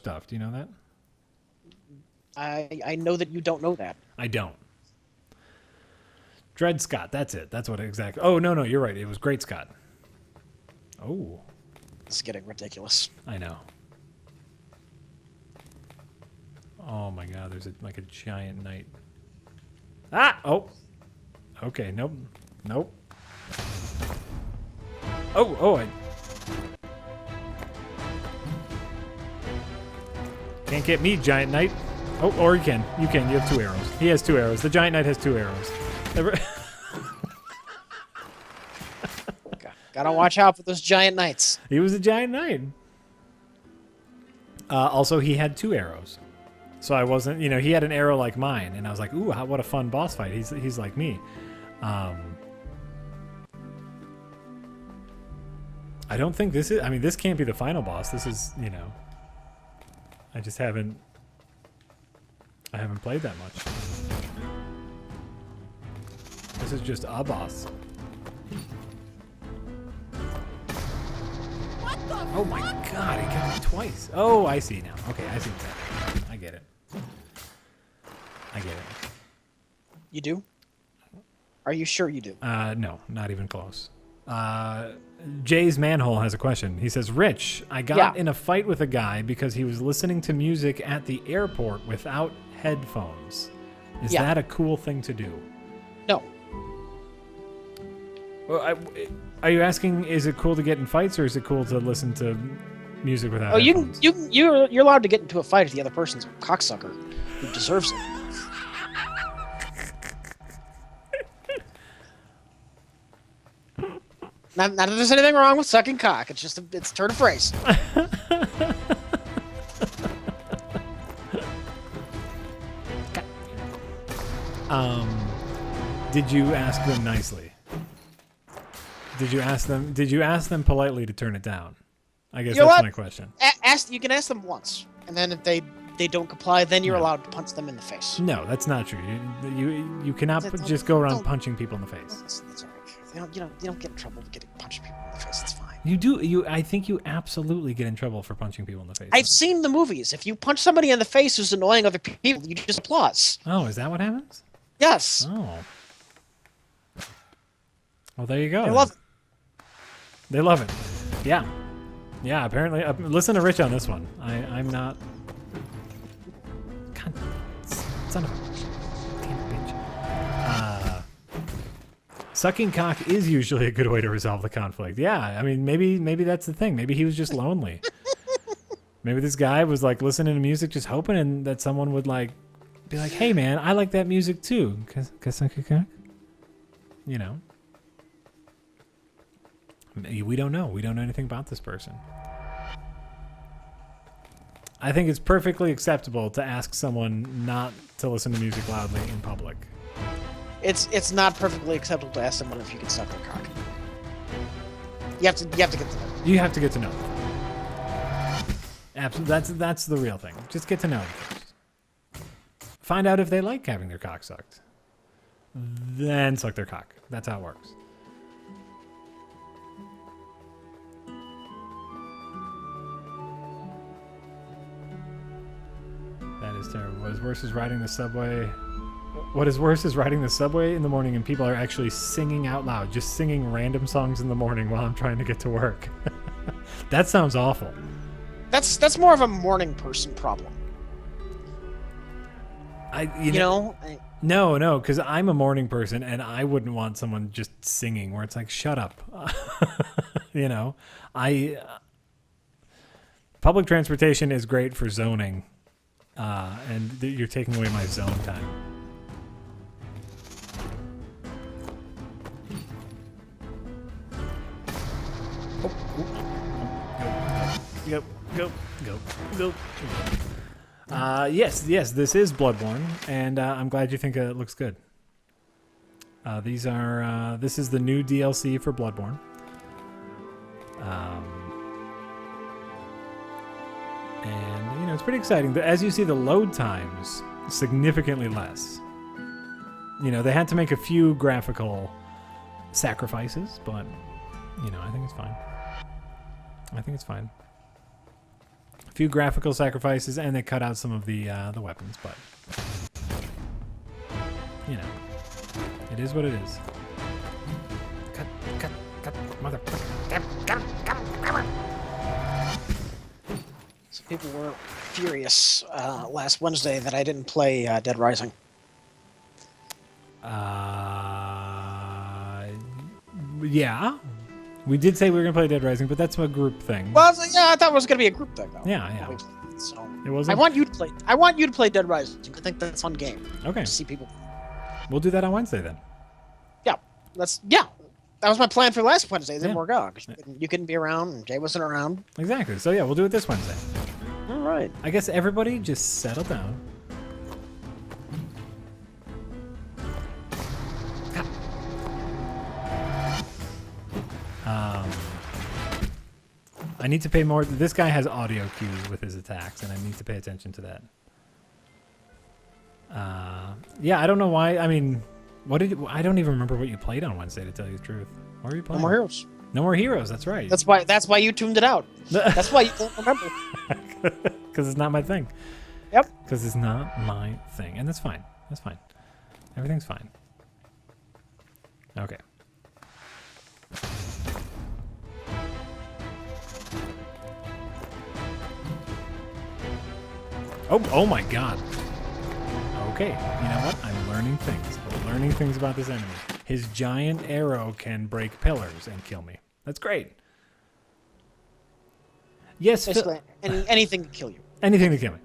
stuff. Do you know that? I know that you don't know that. I don't. Dred Scott. That's it. That's what exactly. Oh, no, you're right. It was Great Scott. Oh. It's getting ridiculous. I know. Oh my god, there's like a giant knight. Ah! Oh! Okay, nope. Nope. I... Can't get me, giant knight. Oh, or you can. You can. You have 2 arrows. He has 2 arrows. The giant knight has 2 arrows. Gotta watch out for those giant knights. He was a giant knight. Also, he had 2 arrows. So I wasn't, he had an arrow like mine, and I was like, ooh, what a fun boss fight. He's like me. I don't think this is, this can't be the final boss. This is, I just haven't played that much. This is just a boss. Oh my god, he got me twice. Oh, I see now. Okay, I see what's happening. I get it. You do? Are you sure you do? No, not even close. Jay's Manhole has a question. He says, Rich, I got in a fight with a guy because he was listening to music at the airport without headphones. Is that a cool thing to do? No. Well, are you asking, is it cool to get in fights, or is it cool to listen to music without headphones? You're allowed to get into a fight if the other person's a cocksucker who deserves it. Not that there's anything wrong with sucking cock. It's just it's a turn of phrase. Did you ask them nicely? Did you ask them politely to turn it down? I guess that's my question. You can ask them once, and then if they don't comply, then you're allowed to punch them in the face. No, that's not true. You cannot just go around punching people in the face. That's all right. You don't get in trouble for getting punching people in the face. It's fine. You do. I think you absolutely get in trouble for punching people in the face. I've seen the movies. If you punch somebody in the face who's annoying other people, you just applause. Oh, is that what happens? Yes. Oh. Well, there you go. They love it. They love it. Yeah. Yeah, apparently. Listen to Rich on this one. I'm not... God, son of a... Damn bitch. Sucking cock is usually a good way to resolve the conflict. Yeah, maybe that's the thing. Maybe he was just lonely. Maybe this guy was like listening to music, just hoping that someone would like be like, "Hey, man, I like that music too." Cause suck a cock. We don't know. We don't know anything about this person. I think it's perfectly acceptable to ask someone not to listen to music loudly in public. It's not perfectly acceptable to ask someone if you can suck their cock. You have to get to know them. You have to get to know them. Absolutely, that's the real thing. Just get to know them first. Find out if they like having their cock sucked. Then suck their cock. That's how it works. That is terrible. What is worse is riding the subway. What is worse is riding the subway in the morning and people are actually singing out loud, just singing random songs in the morning while I'm trying to get to work. That sounds awful. That's more of a morning person problem. No, because I'm a morning person and I wouldn't want someone just singing where it's like, shut up. Public transportation is great for zoning, and you're taking away my zone time. Go. Yes, this is Bloodborne, and I'm glad you think it looks good. This is the new DLC for Bloodborne. And, it's pretty exciting. As you see, the load times significantly less. They had to make a few graphical sacrifices, but, I think it's fine. A few graphical sacrifices, and they cut out some of the weapons, but you know, it is what it is. Cut, motherfucker. So people were furious last Wednesday that I didn't play Dead Rising. Yeah. We did say we were going to play Dead Rising, but that's a group thing. Well, yeah, I thought it was going to be a group thing, though. Yeah. So It wasn't? I want you to play Dead Rising. I think that's a fun game. Okay. To see people. We'll do that on Wednesday then. Yeah. That was my plan for last Wednesday. It didn't Yeah. work out. You couldn't be around, and Jay wasn't around. Exactly. So yeah, we'll do it this Wednesday. All right. I guess everybody just settle down. I need to pay more. This guy has audio cues with his attacks, and I need to pay attention to that. Yeah, I don't know why. I mean, I don't even remember what you played on Wednesday, to tell you the truth. What were you No playing? More Heroes. No More Heroes. That's right. That's why you tuned it out. That's why you don't remember. Because it's not my thing. Yep. Because it's not my thing, and that's fine. That's fine. Everything's fine. Okay. Oh my God. Okay, you know what? I'm learning things. I'm learning things about this enemy. His giant arrow can break pillars and kill me. That's great. Yes, Basically, anything to kill you. anything to kill me.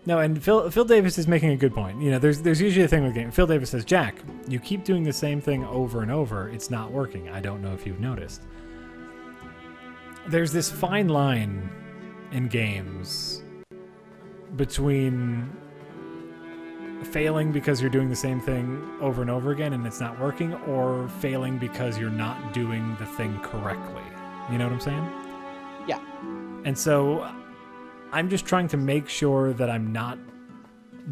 No, and Phil Davis is making a good point. You know, there's usually a thing with games. Phil Davis says, Jack, you keep doing the same thing over and over. It's not working. I don't know if you've noticed. There's this fine line in games between failing because you're doing the same thing over and over again and it's not working, or failing because you're not doing the thing correctly. You know what I'm saying? Yeah. And so I'm just trying to make sure that I'm not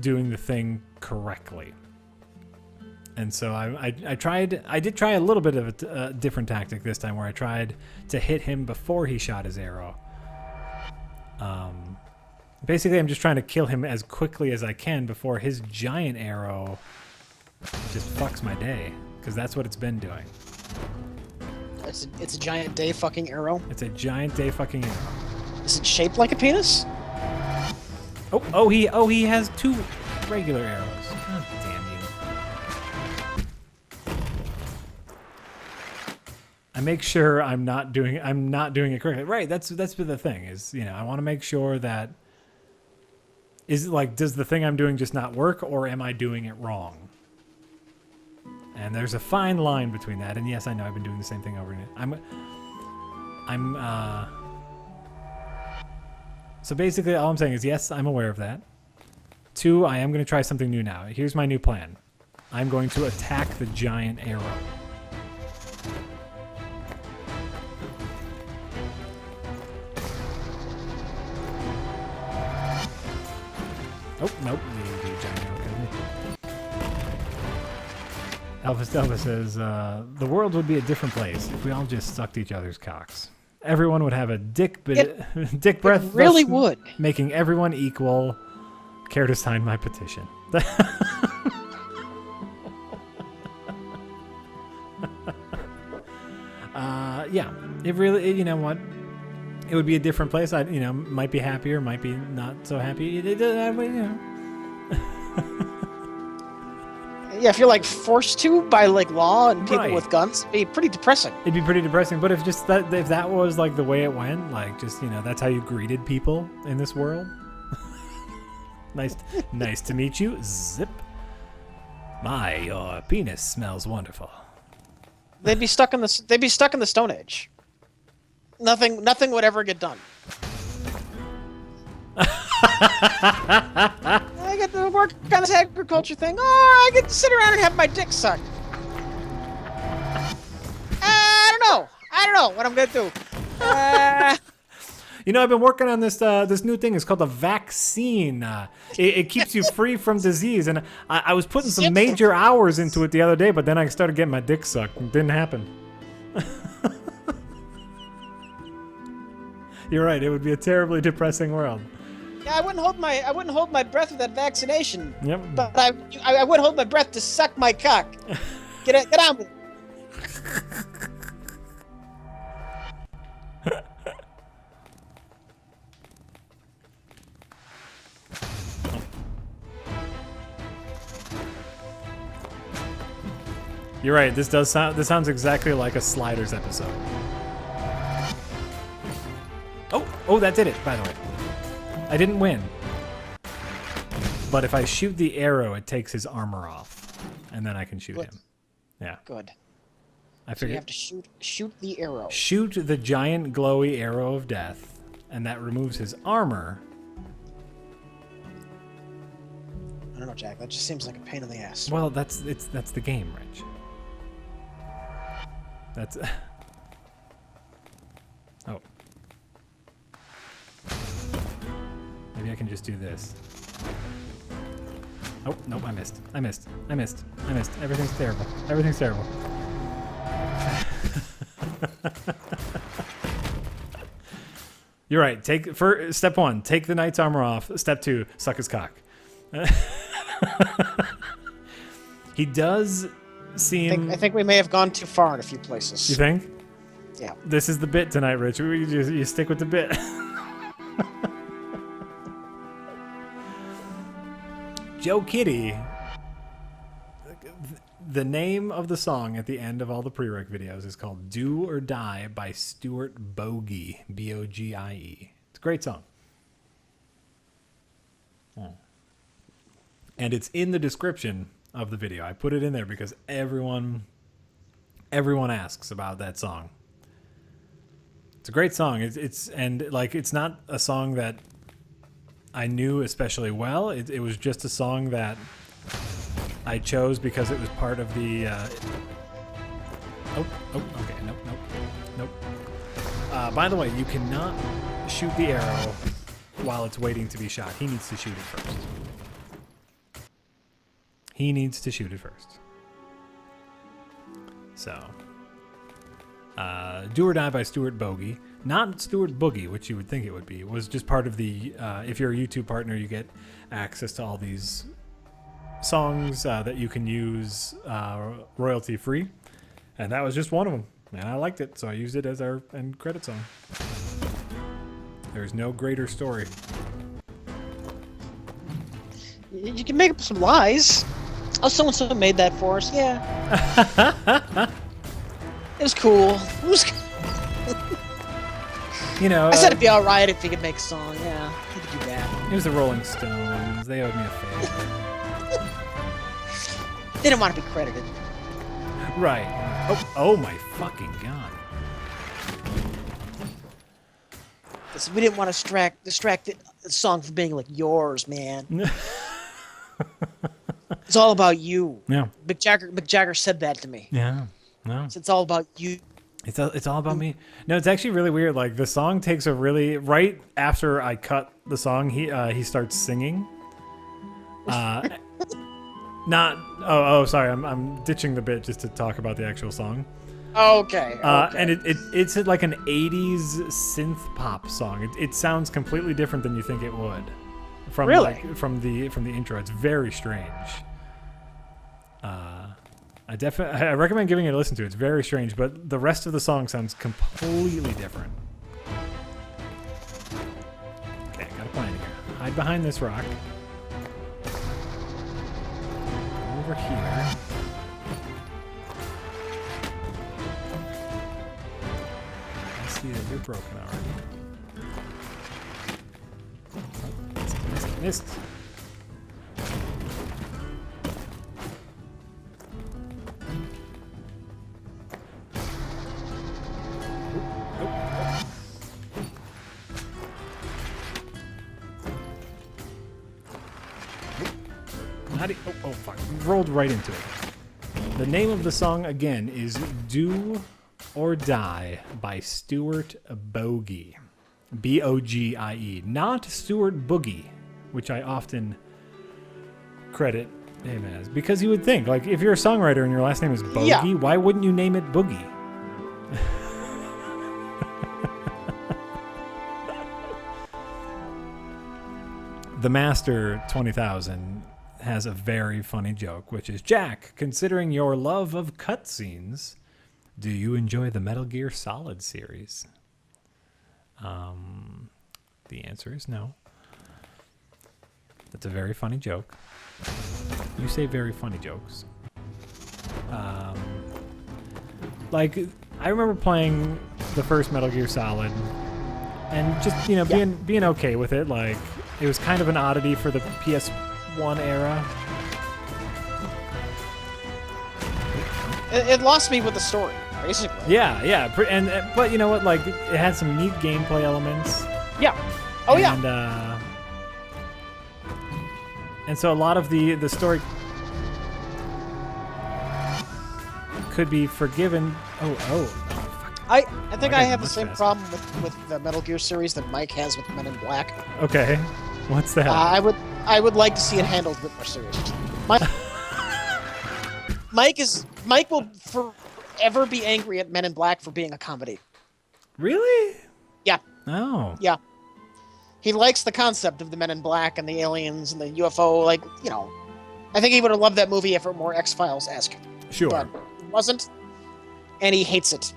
doing the thing correctly. And so I did try a little bit of a different tactic this time, where I tried to hit him before he shot his arrow. Basically, I'm just trying to kill him as quickly as I can before his giant arrow just fucks my day, because that's what it's been doing. It's a giant day fucking arrow. It's a giant day fucking arrow. Is it shaped like a penis? Oh, he has two regular arrows. God damn you. I make sure I'm not doing it correctly. Right, that's the thing, is, you know, I want to make sure that, is it like, does the thing I'm doing just not work, or am I doing it wrong? And there's a fine line between that. And yes, I know I've been doing the same thing over and over. So basically all I'm saying is, yes, I'm aware of that. 2, I am going to try something new now. Here's my new plan. I'm going to attack the giant arrow. Oh, nope. The giant arrow killed me. Elvis says, the world would be a different place if we all just sucked each other's cocks. Everyone would have a dick breath. It really would. Making everyone equal. Care to sign my petition? Yeah, it really, you know what? It would be a different place. I, you know, might be happier, might be not so happy. You know. Yeah, if you're like forced to by like law and people Right. with guns, it'd be pretty depressing. It'd be pretty depressing. But if that was like the way it went, like, just, you know, that's how you greeted people in this world. nice to meet you. Zip. My, your penis smells wonderful. They'd be stuck in the Stone Age. Nothing would ever get done. I get to work on this agriculture thing. Oh, I get to sit around and have my dick sucked. I don't know what I'm gonna do. You know, I've been working on this new thing. It's called a vaccine. It keeps you free from disease. And I was putting some major hours into it the other day, but then I started getting my dick sucked. It didn't happen. You're right. It would be a terribly depressing world. Yeah, I wouldn't hold my breath with that vaccination. Yep. But I would hold my breath to suck my cock. Get on with it. You're right. This sounds exactly like a Sliders episode. Oh, that did it, by the way. I didn't win. But if I shoot the arrow, it takes his armor off. And then I can shoot him. Yeah. Good. I So figured. you have to shoot the arrow. Shoot the giant glowy arrow of death, and that removes his armor. I don't know, Jack. That just seems like a pain in the ass. Well, that's the game, Rich. That's. Oh. Maybe I can just do this. Oh, nope, I missed. Everything's terrible. You're right. Step 1, take the knight's armor off. Step 2, suck his cock. He does seem... I think we may have gone too far in a few places. You think? Yeah. This is the bit tonight, Rich. You stick with the bit. Joe Kitty. The name of the song at the end of all the prereq videos is called Do or Die by Stuart Bogie. Bogie. It's a great song. And it's in the description of the video. I put it in there because everyone asks about that song. It's a great song. It's not a song that I knew especially well. It was just a song that I chose because it was part of the... okay. Nope. By the way, you cannot shoot the arrow while it's waiting to be shot. He needs to shoot it first. So, Do or Die by Stuart Bogie. Not Stuart Boogie, which you would think it would be. It was just part of the... if you're a YouTube partner, you get access to all these songs that you can use royalty free, and that was just one of them, and I liked it, so I used it as our end credit song. There's no greater story. You can make up some lies. Oh, someone made that for us. Yeah. It was cool. You know, I said it'd be all right if he could make a song. Yeah, he could do that. it was the Rolling Stones. They owed me a favor. They didn't want to be credited. Right. Oh my fucking god. We didn't want to distract the song from being like yours, man. It's all about you. Yeah. Mick Jagger said that to me. Yeah. No. It's all about you. It's all about me. No, it's actually really weird. Like the song takes a really right after I cut the song, he starts singing. Not. Oh, sorry. I'm ditching the bit just to talk about the actual song. Okay. And it's like an 80s synth pop song. It sounds completely different than you think it would. From Really? From the intro. It's very strange. I recommend giving it a listen to. It's very strange, but the rest of the song sounds completely different. Okay, got a plan here. Hide behind this rock. Go over here. I see that you're broken already. Missed. Oh, fuck. Rolled right into it. The name of the song, again, is Do or Die by Stuart Bogie. Bogie. Not Stuart Boogie, which I often credit him as. Because you would think, like, if you're a songwriter and your last name is Bogie, why wouldn't you name it Boogie? The Master 20,000 has a very funny joke, which is, Jack, considering your love of cutscenes, do you enjoy the Metal Gear Solid series? The answer is no. That's a very funny joke. You say very funny jokes. Like, I remember playing the first Metal Gear Solid and just, you know, being okay with it. Like, it was kind of an oddity for the PS1 era. It lost me with the story, basically. Yeah. But you know what? Like, it had some neat gameplay elements. Yeah. Oh, yeah. And so a lot of the story could be forgiven. Fuck. I think I I got have the much same faster. problem with the Metal Gear series that Mike has with Men in Black. Okay. What's that? I would like to see it handled a bit more seriously. Mike will forever be angry at Men in Black for being a comedy. Really? Yeah. Oh. Yeah. He likes the concept of the Men in Black and the aliens and the UFO. Like, you know, I think he would have loved that movie if it were more X-Files-esque. Sure. But it wasn't, and he hates it.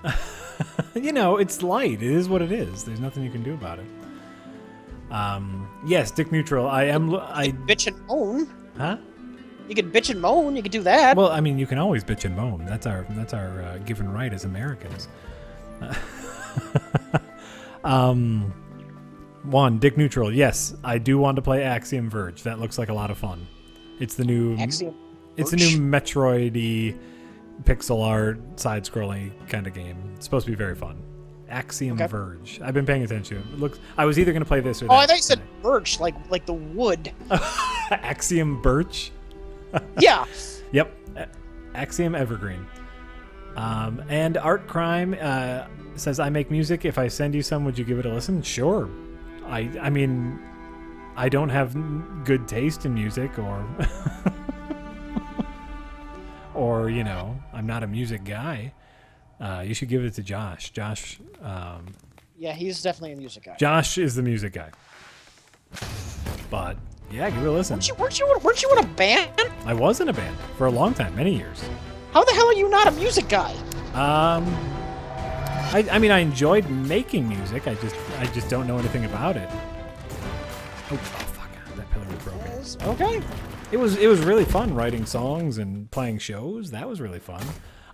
You know, it's light. It is what it is. There's nothing you can do about it. Yes, Dick Neutral. I bitch and moan. Huh? You could bitch and moan. You could do that. Well, I mean, you can always bitch and moan. That's our given right as Americans. One, Dick Neutral. Yes, I do want to play Axiom Verge. That looks like a lot of fun. It's the new Axiom It's a new Metroid-y pixel art side-scrolling kind of game. It's supposed to be very fun. Axiom Verge. I've been paying attention. It looks. I was either going to play this or that. Oh, I thought you said birch, like the wood. Axiom Birch. Yeah. Yep. Axiom Evergreen. And Art Crime says, I make music. If I send you some, would you give it a listen? Sure. I mean, I don't have good taste in music or, you know, I'm not a music guy. You should give it to Josh. Josh. Yeah, he's definitely a music guy. Josh is the music guy. But yeah, give it a listen. Weren't you in a band? I was in a band for a long time, many years. How the hell are you not a music guy? I mean, I enjoyed making music. I just don't know anything about it. Oh fuck! That pillar was broken. Okay. It was really fun writing songs and playing shows. That was really fun.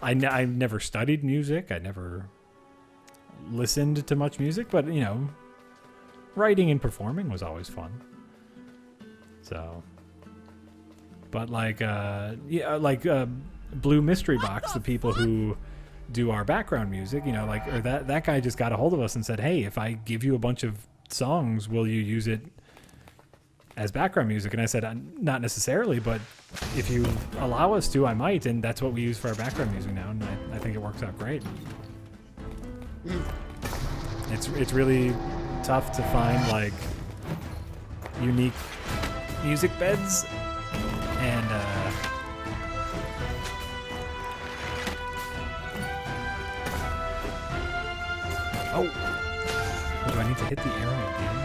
I never studied music. I never listened to much music, but you know, writing and performing was always fun. So, but Blue Mystery Box, the people who do our background music, you know, like, or that guy just got a hold of us and said, hey, if I give you a bunch of songs, will you use it as background music? And I said, not necessarily, but if you allow us to, I might. And that's what we use for our background music now. And I think it works out great. It's really tough to find like unique music beds and oh, do I need to hit the arrow again,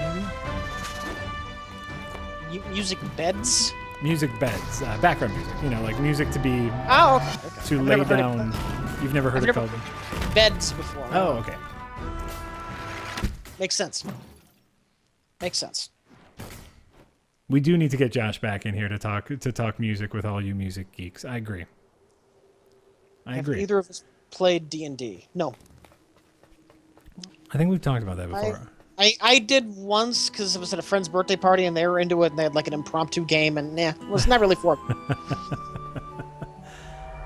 maybe? Music beds? Music beds, background music. You know, like music to be Okay. to lay down. You've never heard it called beds before. Oh, okay. Makes sense. Makes sense. We do need to get Josh back in here to talk music with all you music geeks. I agree. Have either of us played D&D? No. I think we've talked about that before. I did once because it was at a friend's birthday party and they were into it and they had like an impromptu game and it was not really for me.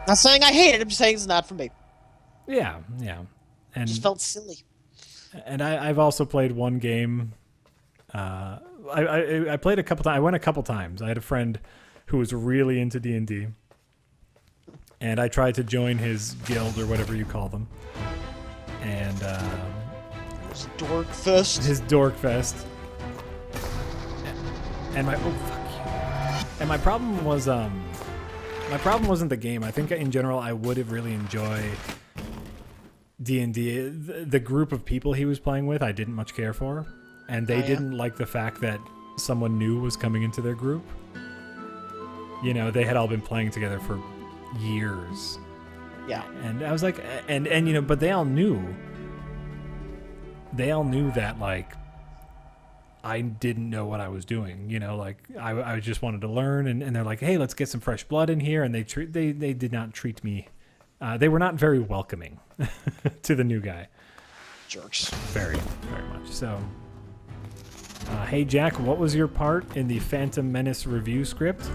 Not saying I hate it, I'm just saying it's not for me. Yeah. And it just felt silly. And I've also played one game. I played a couple times. I went a couple times. I had a friend who was really into D&D. And I tried to join his guild or whatever you call them. And his Dorkfest. His Dorkfest. And my problem was my problem wasn't the game. I think in general I would have really enjoyed D&D. The group of people he was playing with I didn't much care for, and they didn't like the fact that someone new was coming into their group. You know, they had all been playing together for years. Yeah. And I was like, and you know, but they all knew that, like, I didn't know what I was doing, you know, like I just wanted to learn, and they're like, hey, let's get some fresh blood in here. And they did not treat me. They were not very welcoming to the new guy. Jerks. Very, very much. So, hey, Jack, what was your part in the Phantom Menace review script?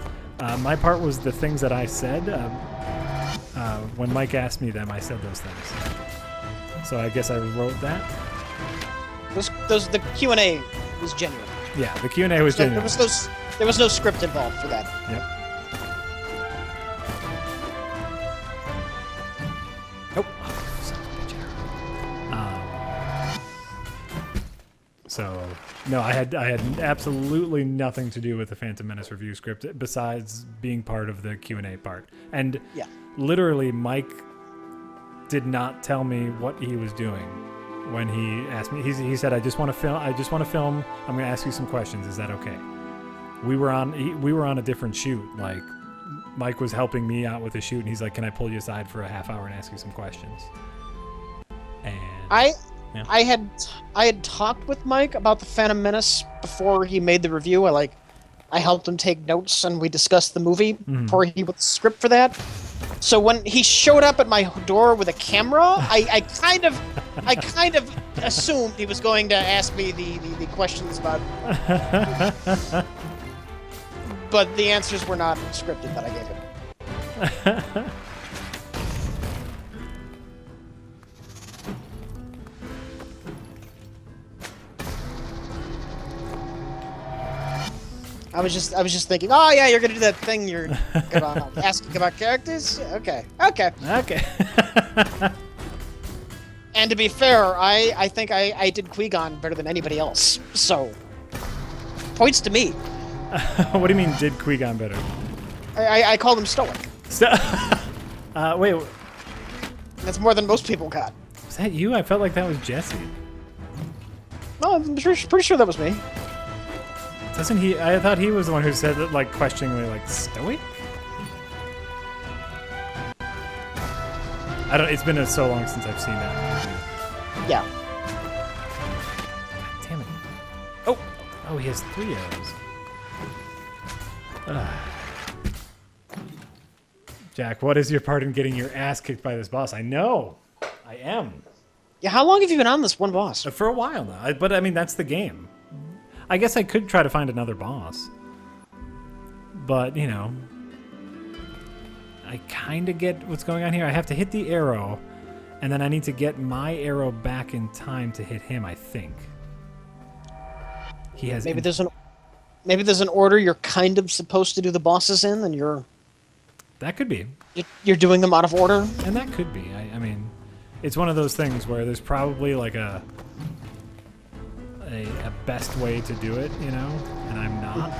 My part was the things that I said. When Mike asked me them, I said those things. So I guess I wrote that. The Q&A was genuine. Yeah, the Q&A was genuine. There was no script involved for that. Yep. Nope. Oh, son of a bitch. So no, I had absolutely nothing to do with the Phantom Menace review script besides being part of the Q&A part. And yeah, literally, Mike did not tell me what he was doing when he asked me. He said, I just want to film. I'm going to ask you some questions. Is that okay? We were on a different shoot. Like, Mike was helping me out with the shoot, and he's like, can I pull you aside for a half hour and ask you some questions? And I had talked with Mike about the Phantom Menace before he made the review. I helped him take notes, and we discussed the movie before he wrote the script for that. So when he showed up at my door with a camera, I kind of assumed he was going to ask me the questions about. But the answers were not scripted that I gave him. I was just thinking, oh yeah, you're gonna do that thing you're asking about characters. Okay. And to be fair, I think I did Qui-Gon better than anybody else. So points to me. What do you mean, did Qui-Gon better? I called him stoic. Wait. That's more than most people got. Was that you? I felt like that was Jesse. No, I'm pretty sure that was me. Doesn't he? I thought he was the one who said that, like, questioningly, like, stoic? I don't. It's been so long since I've seen that movie. Yeah. God damn it. Oh, he has 3 arrows. Jack, what is your part in getting your ass kicked by this boss? I know. I am. Yeah, how long have you been on this one boss? For a while now. But, I mean, that's the game. I guess I could try to find another boss. But, you know, I kind of get what's going on here. I have to hit the arrow, and then I need to get my arrow back in time to hit him, I think. He has... Maybe there's an order you're kind of supposed to do the bosses in, and you're... That could be. You're doing them out of order? And that could be. I mean, it's one of those things where there's probably like a best way to do it, you know, and I'm not.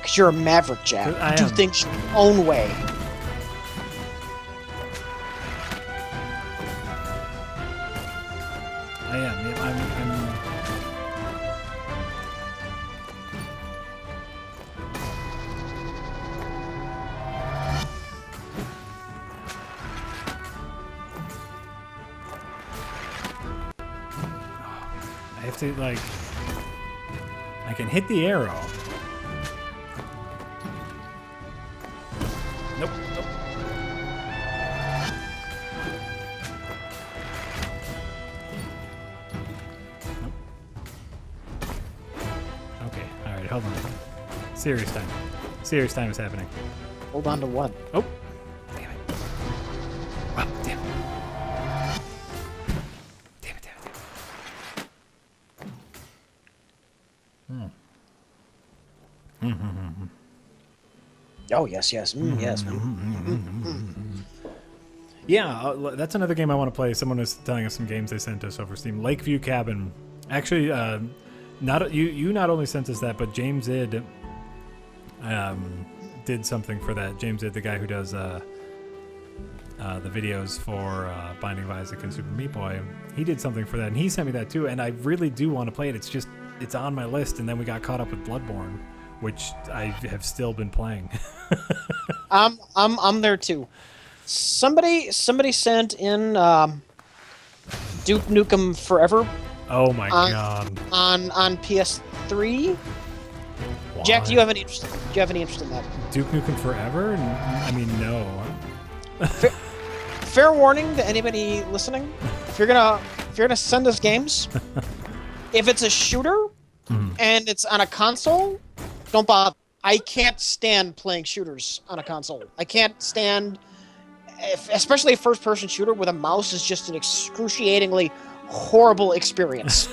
Because you're a maverick, Jack. I You do am. things your own way. I am. Yeah, I'm I have to, like, I can hit the arrow. Nope. Okay, alright, hold on. Serious time. Serious time is happening. Hold on to what? Oh! Damn it. Oh, damn it. Damn it. Oh, yes. Yes. Yeah, that's another game I want to play. Someone was telling us some games they sent us over Steam. Lakeview Cabin. Actually, not only sent us that, but James Id did something for that. James Id, the guy who does the videos for Binding of Isaac and Super Meat Boy. He did something for that, and he sent me that too. And I really do want to play it. It's on my list. And then we got caught up with Bloodborne, which I have still been playing. I'm there too. Somebody sent in Duke Nukem Forever. Oh my god! On PS3. Why? Jack, do you have any interest in that? Duke Nukem Forever? I mean, no. Fair warning to anybody listening: if you're gonna send us games, if it's a shooter and it's on a console, don't bother. I can't stand playing shooters on a console. I can't stand, especially a first-person shooter with a mouse is just an excruciatingly horrible experience.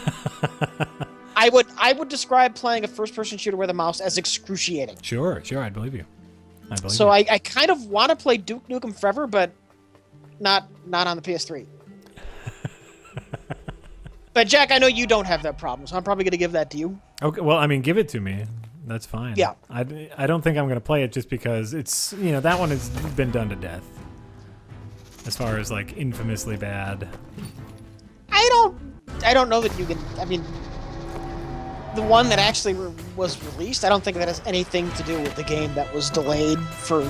I would describe playing a first-person shooter with a mouse as excruciating. Sure, I believe you. So I kind of want to play Duke Nukem Forever, but not on the PS3. But Jack, I know you don't have that problem, so I'm probably going to give that to you. Okay, well, I mean, give it to me. That's fine. Yeah. I don't think I'm going to play it just because it's, that one has been done to death. As far as, like, infamously bad. I don't know that you can, I mean, the one that actually was released, I don't think that has anything to do with the game that was delayed for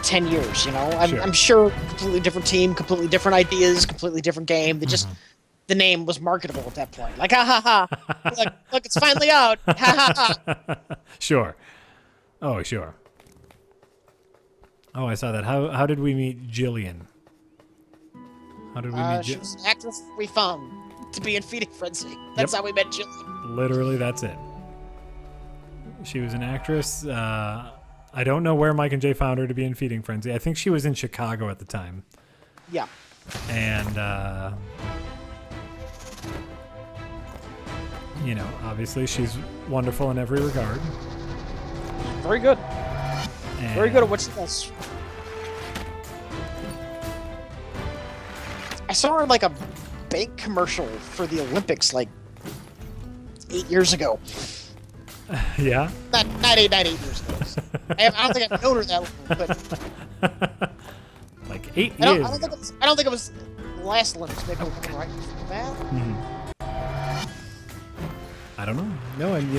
10 years, I'm sure completely different team, completely different ideas, completely different game. They just, the name was marketable at that point. Like, ha ha ha. Look, it's finally out. Ha ha ha. Sure. Oh, sure. Oh, I saw that. How did we meet Jillian? How did we meet Jillian? She was an actress we found to be in Feeding Frenzy. That's how we met Jillian. Literally, that's it. She was an actress. I don't know where Mike and Jay found her to be in Feeding Frenzy. I think she was in Chicago at the time. Yeah. And, obviously she's wonderful in every regard. Very good. And very good at what she does. I saw her in, like, a bank commercial for the Olympics, like, 8 years ago. Yeah? Not 8 years ago. I don't think I've known her that long, but... Like 8 years. I don't think it was the last Olympics. Maybe it was right before that. Mm-hmm. I don't know. No, and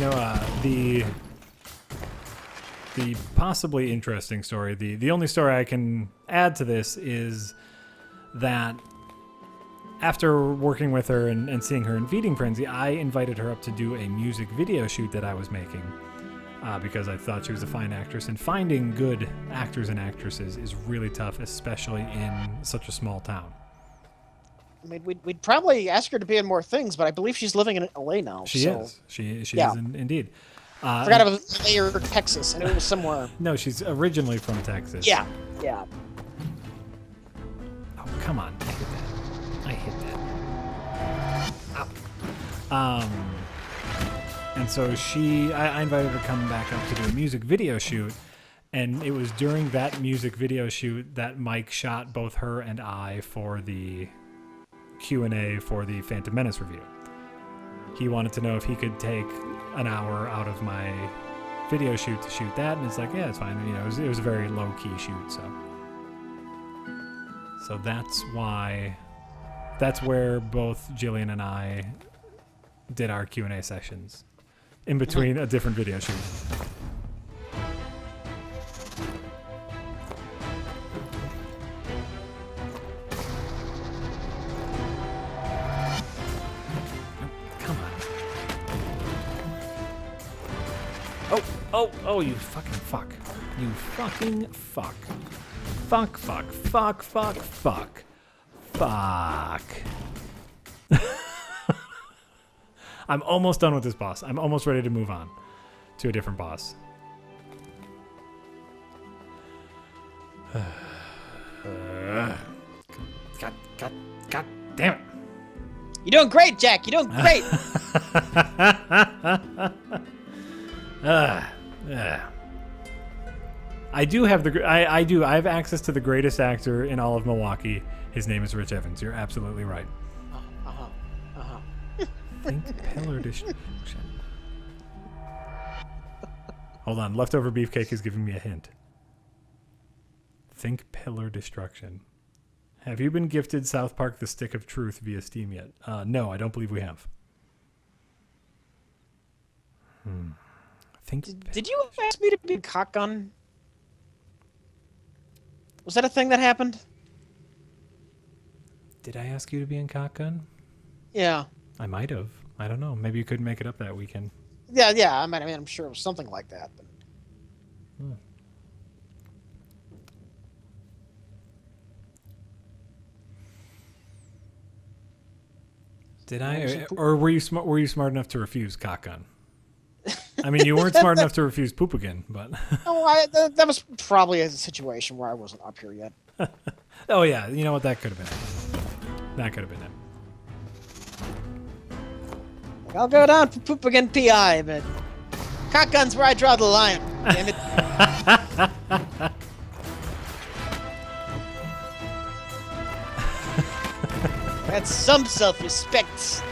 the possibly interesting story, the only story I can add to this is that after working with her and seeing her in Feeding Frenzy, I invited her up to do a music video shoot that I was making because I thought she was a fine actress, and finding good actors and actresses is really tough, especially in such a small town. I mean, we'd probably ask her to be in more things, but I believe she's living in LA now. She is. She is indeed. I forgot it was LA or Texas. I knew it was somewhere. No, she's originally from Texas. Yeah. Oh, come on. I hit that. Ow. And so I invited her to come back up to do a music video shoot, and it was during that music video shoot that Mike shot both her and I for the Q&A for the Phantom Menace review. He wanted to know if he could take an hour out of my video shoot to shoot that, and it's like, yeah, it's fine. It was a very low-key shoot, so that's where both Jillian and I did our Q&A sessions in between a different video shoot. Oh, you fucking fuck. You fucking fuck. Fuck. I'm almost done with this boss. I'm almost ready to move on to a different boss. God damn it. You're doing great, Jack. You're doing great. I do have I have access to the greatest actor in all of Milwaukee. His name is Rich Evans. You're absolutely right. Think pillar destruction. Hold on, leftover beefcake is giving me a hint. Think pillar destruction. Have you been gifted South Park: The Stick of Truth via Steam yet? No, I don't believe we have. Did you ask me to be a cock gun? Was that a thing that happened? Did I ask you to be in Cock Gun? Yeah. I might have. I don't know. Maybe you couldn't make it up that weekend. Yeah. I mean, I'm sure it was something like that. But... Did I, or were you smart? Were you smart enough to refuse Cock Gun? I mean, you weren't smart enough to refuse Poop Again, but no, that was probably a situation where I wasn't up here yet. Oh yeah, you know what? That could have been it. That could have been it. I'll go down for Poop Again PI, but cock gun's where I draw the line. Damn it. That's some self-respect.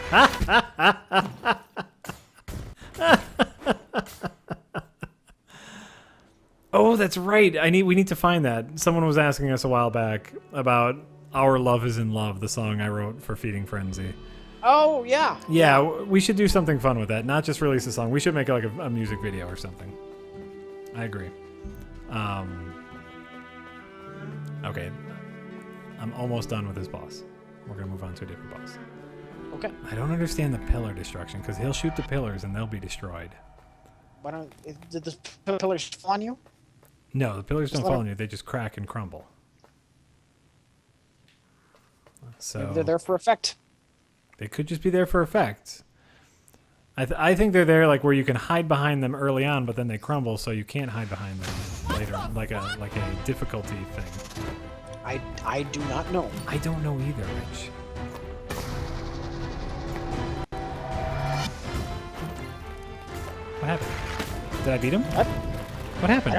Oh, that's right. We need to find that. Someone was asking us a while back about Our Love Is in Love, the song I wrote for Feeding Frenzy. Oh, yeah. Yeah, we should do something fun with that. Not just release a song. We should make like a music video or something. I agree. Okay. I'm almost done with this boss. We're going to move on to a different boss. Okay. I don't understand the pillar destruction, because he'll shoot the pillars and they'll be destroyed. Did the pillars fall on you? No, the pillars don't fall on you. They just crack and crumble. So Maybe they're there for effect. They could just be there for effect. I think they're there like where you can hide behind them early on, but then they crumble, so you can't hide behind them later, like a difficulty thing. I do not know. I don't know either, Rich. What happened? Did I beat him? What happened?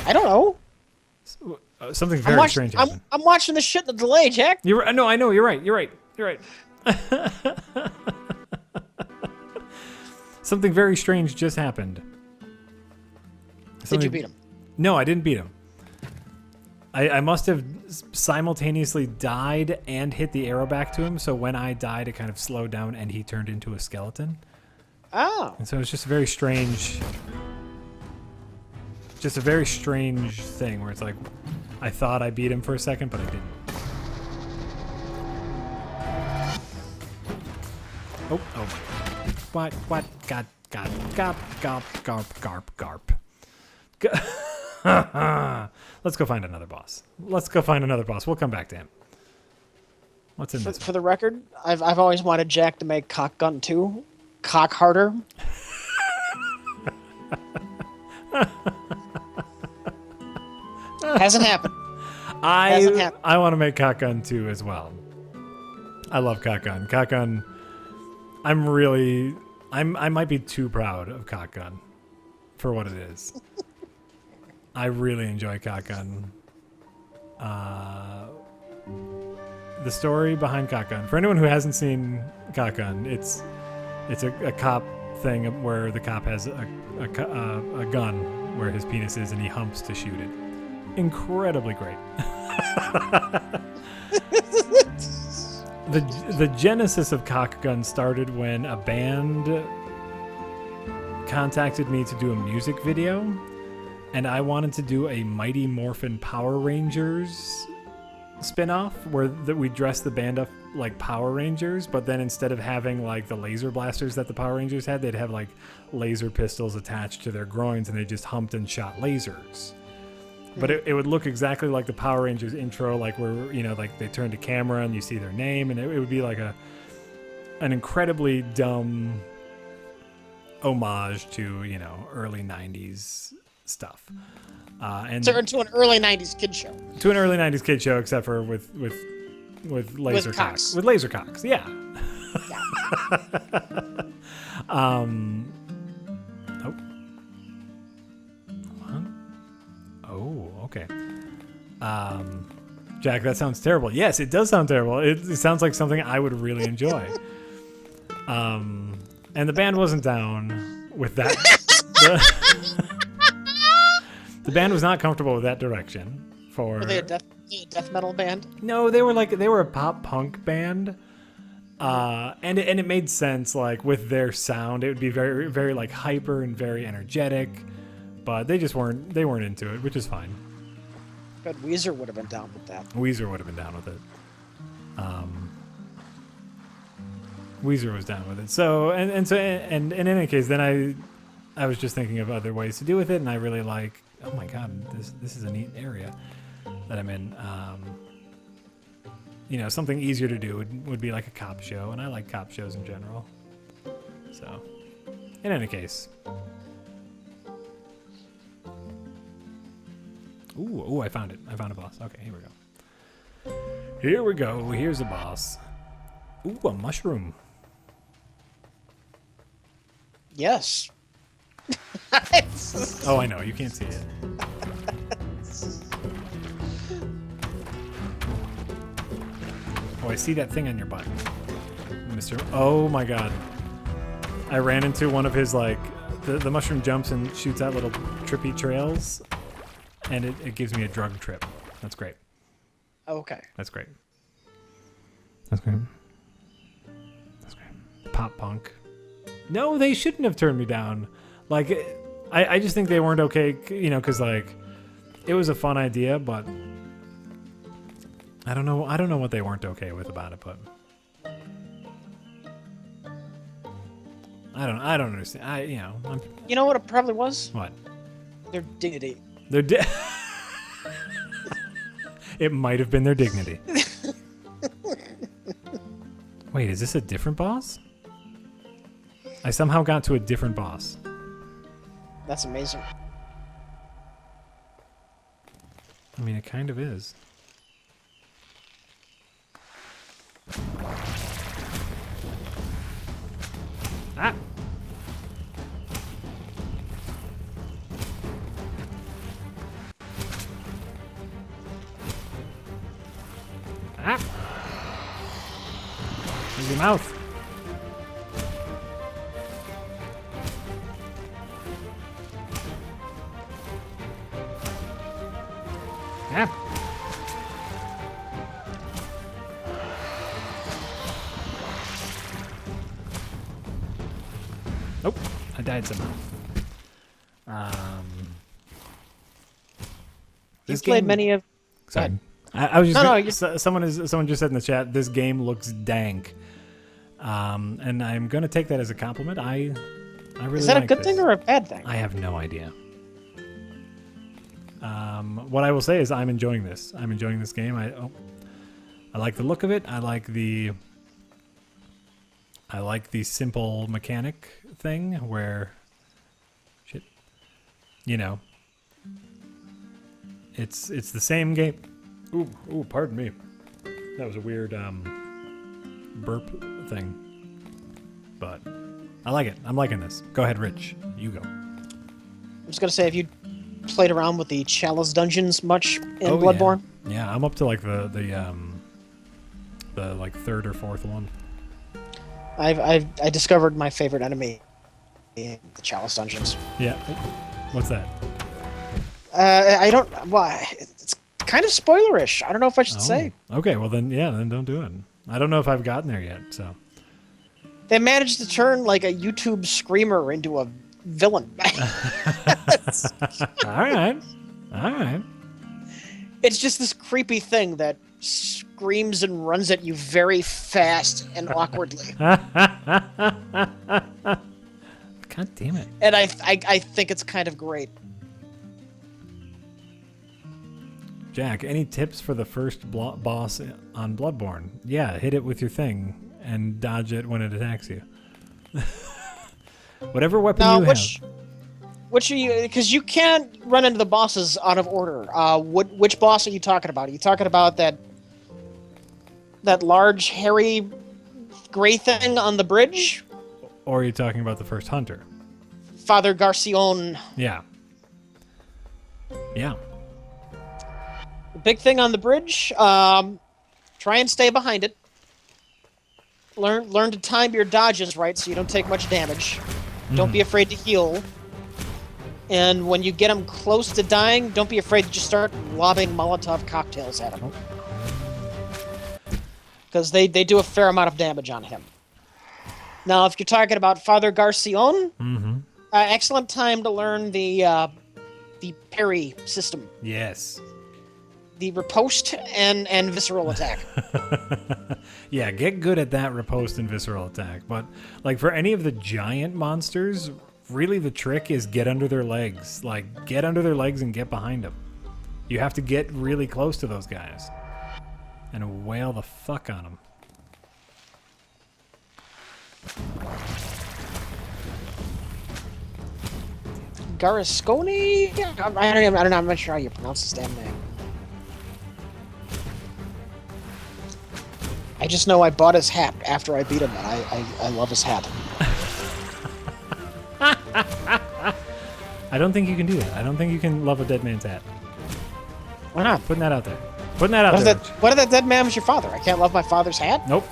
I don't know. Something very strange happened. I'm watching this shit in the delay, Jack. No, I know. You're right. Something very strange just happened. Did you beat him? No, I didn't beat him. I must have simultaneously died and hit the arrow back to him, so when I died, it kind of slowed down and he turned into a skeleton. Oh. And so it's just a very strange thing where it's like, I thought I beat him for a second, but I didn't. Oh. What? God. Garp. Let's go find another boss. We'll come back to him. What's in this? For the record, I've always wanted Jack to make Cock Gun 2 cock harder. Hasn't happened. I want to make Cock Gun 2 as well. I love Cock Gun. Cock Gun. I might be too proud of Cock Gun for what it is. I really enjoy Cock Gun. The story behind Cock Gun. For anyone who hasn't seen Cock Gun, it's a cop thing where the cop has a gun where his penis is and he humps to shoot it. Incredibly great. The genesis of Cock Gun started when a band contacted me to do a music video, and I wanted to do a Mighty Morphin Power Rangers spin-off where we dressed the band up like Power Rangers, but then instead of having like the laser blasters that the Power Rangers had, they'd have like laser pistols attached to their groins and they just humped and shot lasers. But it would look exactly like the Power Rangers intro, like where, like they turn to camera and you see their name, and it would be like an incredibly dumb homage to, early 90s stuff. And to an early 90s kid show. To an early 90s kid show, except for with laser cocks. With laser cocks, yeah. Oh, okay. Jack, that sounds terrible. Yes, it does sound terrible. It sounds like something I would really enjoy. And the band wasn't down with that. The band was not comfortable with that direction. Were they a death Death metal band? No, they were a pop punk band. And it made sense, like, with their sound. It would be very, very, like, hyper and very energetic. But they weren't into it, which is fine. But Weezer would have been down with that. Weezer would have been down with it. Weezer was down with it. So and in any case, then I was just thinking of other ways to do with it, and I really like. Oh my god, this is a neat area that I'm in. Something easier to do would be like a cop show, and I like cop shows in general. So, in any case. Ooh, I found it. I found a boss. Okay, here we go. Here we go. Here's a boss. Ooh, a mushroom. Yes. Oh, I know. You can't see it. Oh, I see that thing on your butt, Mr. Oh my god. I ran into one of his, like, the mushroom jumps and shoots out little trippy trails, and it gives me a drug trip. That's great. Okay. That's great. That's great. That's great. Pop punk. No, they shouldn't have turned me down. Like, I just think they weren't okay, because, like, it was a fun idea, but I don't know what they weren't okay with about it, but I don't understand. You know what it probably was? What? Their dignity. It might have been their dignity. Wait, is this a different boss? I somehow got to a different boss. That's amazing. I mean, it kind of is. Ah! Ah! Use your mouth. Yeah. Nope, I died somehow. You've played many of. Sorry, I was just. Someone just said in the chat, this game looks dank, and I'm gonna take that as a compliment. I really. Is that like a good this. thing or a bad thing? I have no idea. What I will say is I'm enjoying this. I'm enjoying this game. I like the look of it. I like the simple mechanic thing where, shit, it's the same game. Ooh, pardon me. That was a weird burp thing. But I like it. I'm liking this. Go ahead, Rich. You go. I'm just gonna say, have you played around with the Chalice dungeons much in Bloodborne? Yeah, I'm up to like the like third or fourth one. I discovered my favorite enemy in the Chalice dungeons. Yeah. What's that? I don't. Why? It's kind of spoilerish. I don't know if I should say. Okay, well then don't do it. I don't know if I've gotten there yet. So they managed to turn like a YouTube screamer into a villain. All right. It's just this creepy thing that screams and runs at you very fast and awkwardly. God damn it. And I think it's kind of great. Jack, any tips for the first boss on Bloodborne? Yeah, hit it with your thing and dodge it when it attacks you. Whatever weapon you have. Which are you? Because you can't run into the bosses out of order. Which boss are you talking about? Are you talking about that large, hairy, gray thing on the bridge? Or are you talking about the first hunter? Father Garcion. Yeah. Yeah. The big thing on the bridge. Try and stay behind it. Learn to time your dodges right so you don't take much damage. Don't be afraid to heal. And when you get him close to dying, don't be afraid to just start lobbing Molotov cocktails at him. Because they do a fair amount of damage on him. Now, if you're talking about Father Garcion, excellent time to learn the parry system. Yes. The riposte and visceral attack. Yeah, get good at that riposte and visceral attack. But like for any of the giant monsters, really the trick is get under their legs. Like get under their legs and get behind them. You have to get really close to those guys and wail the fuck on them. Garasconi? I don't know. I'm not sure how you pronounce his damn name. I just know I bought his hat after I beat him, and I love his hat. I don't think you can do that. I don't think you can love a dead man's hat. Why not? Putting that out there. Putting that out there. What if that dead man was your father? I can't love my father's hat? Nope.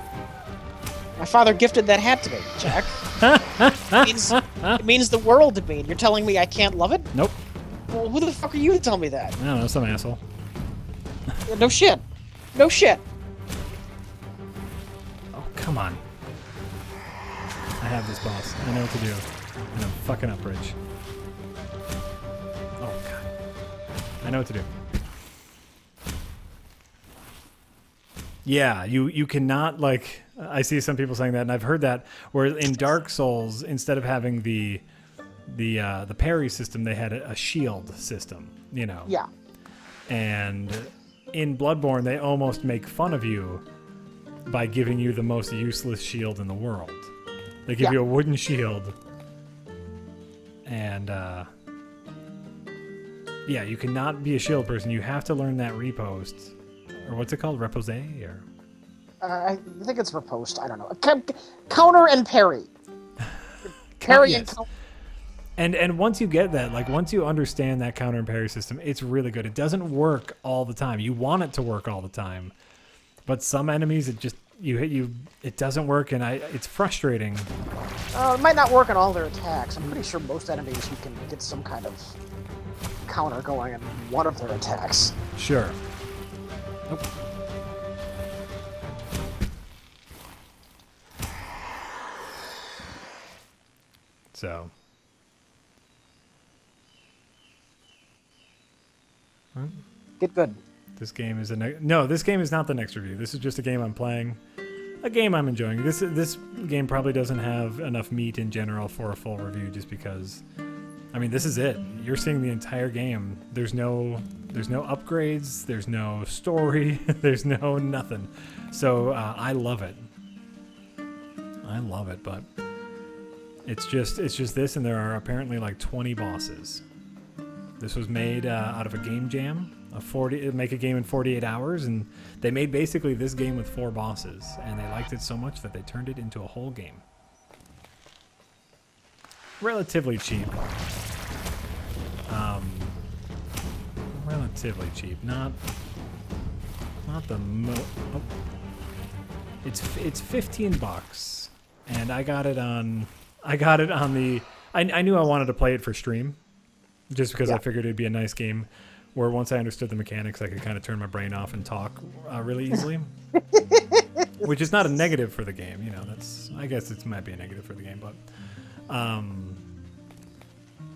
My father gifted that hat to me, Jack. It means the world to me, and you're telling me I can't love it? Nope. Well, who the fuck are you to tell me that? I don't know, some asshole. No shit. No shit. Oh, come on. I have this, boss. I know what to do. And I'm fucking up, Rich. Oh, God. I know what to do. Yeah, you cannot, like... I see some people saying that, and I've heard that, where in Dark Souls, instead of having the parry system, they had a shield system, you know? Yeah. And in Bloodborne, they almost make fun of you by giving you the most useless shield in the world. They give you a wooden shield, and yeah, you cannot be a shield person. You have to learn that riposte, or what's it called, repose, or I think it's riposte. I don't know. Counter and parry. Parry and counter. And once you get that, like once you understand that counter and parry system, it's really good. It doesn't work all the time. You want it to work all the time, but some enemies it just it doesn't work, and it's frustrating. It might not work on all their attacks. I'm pretty sure most enemies you can get some kind of counter going on one of their attacks. Sure. Nope. So. Get good. This game is no. This game is not the next review. This is just a game I'm playing, a game I'm enjoying. This game probably doesn't have enough meat in general for a full review, just because. I mean, this is it. You're seeing the entire game. There's no upgrades. There's no story. There's no nothing. So I love it. I love it, but it's just this, and there are apparently like 20 bosses. This was made out of a game jam, make a game in 48 hours, and they made basically this game with 4 bosses, and they liked it so much that they turned it into a whole game. Relatively cheap. Relatively cheap. Not the oh. It's $15, and I got it on the. I knew I wanted to play it for stream, just because I figured it'd be a nice game, where once I understood the mechanics, I could kind of turn my brain off and talk really easily. Which is not a negative for the game, you know. I guess it might be a negative for the game, but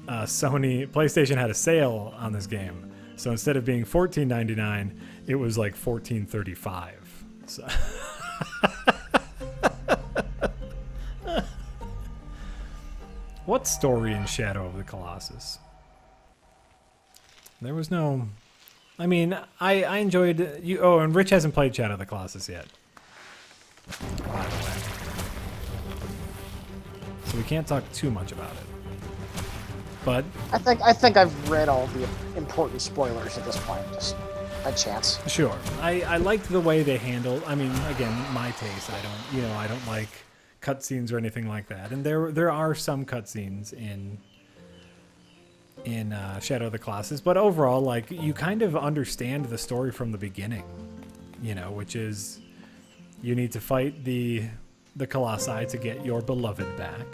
PlayStation had a sale on this game, so instead of being $14.99, it was like $14.35. So. What story in Shadow of the Colossus? There was no... I mean, I enjoyed... Oh, and Rich hasn't played Shadow of the Colossus yet. By the way. So we can't talk too much about it. But... I think I've read all the important spoilers at this point, just by chance. Sure. I liked the way they handled... I mean, again, my taste. I don't like cutscenes or anything like that. And there are some cutscenes in Shadow of the Colossus, but overall, like, you kind of understand the story from the beginning, you know, which is you need to fight the Colossi to get your beloved back,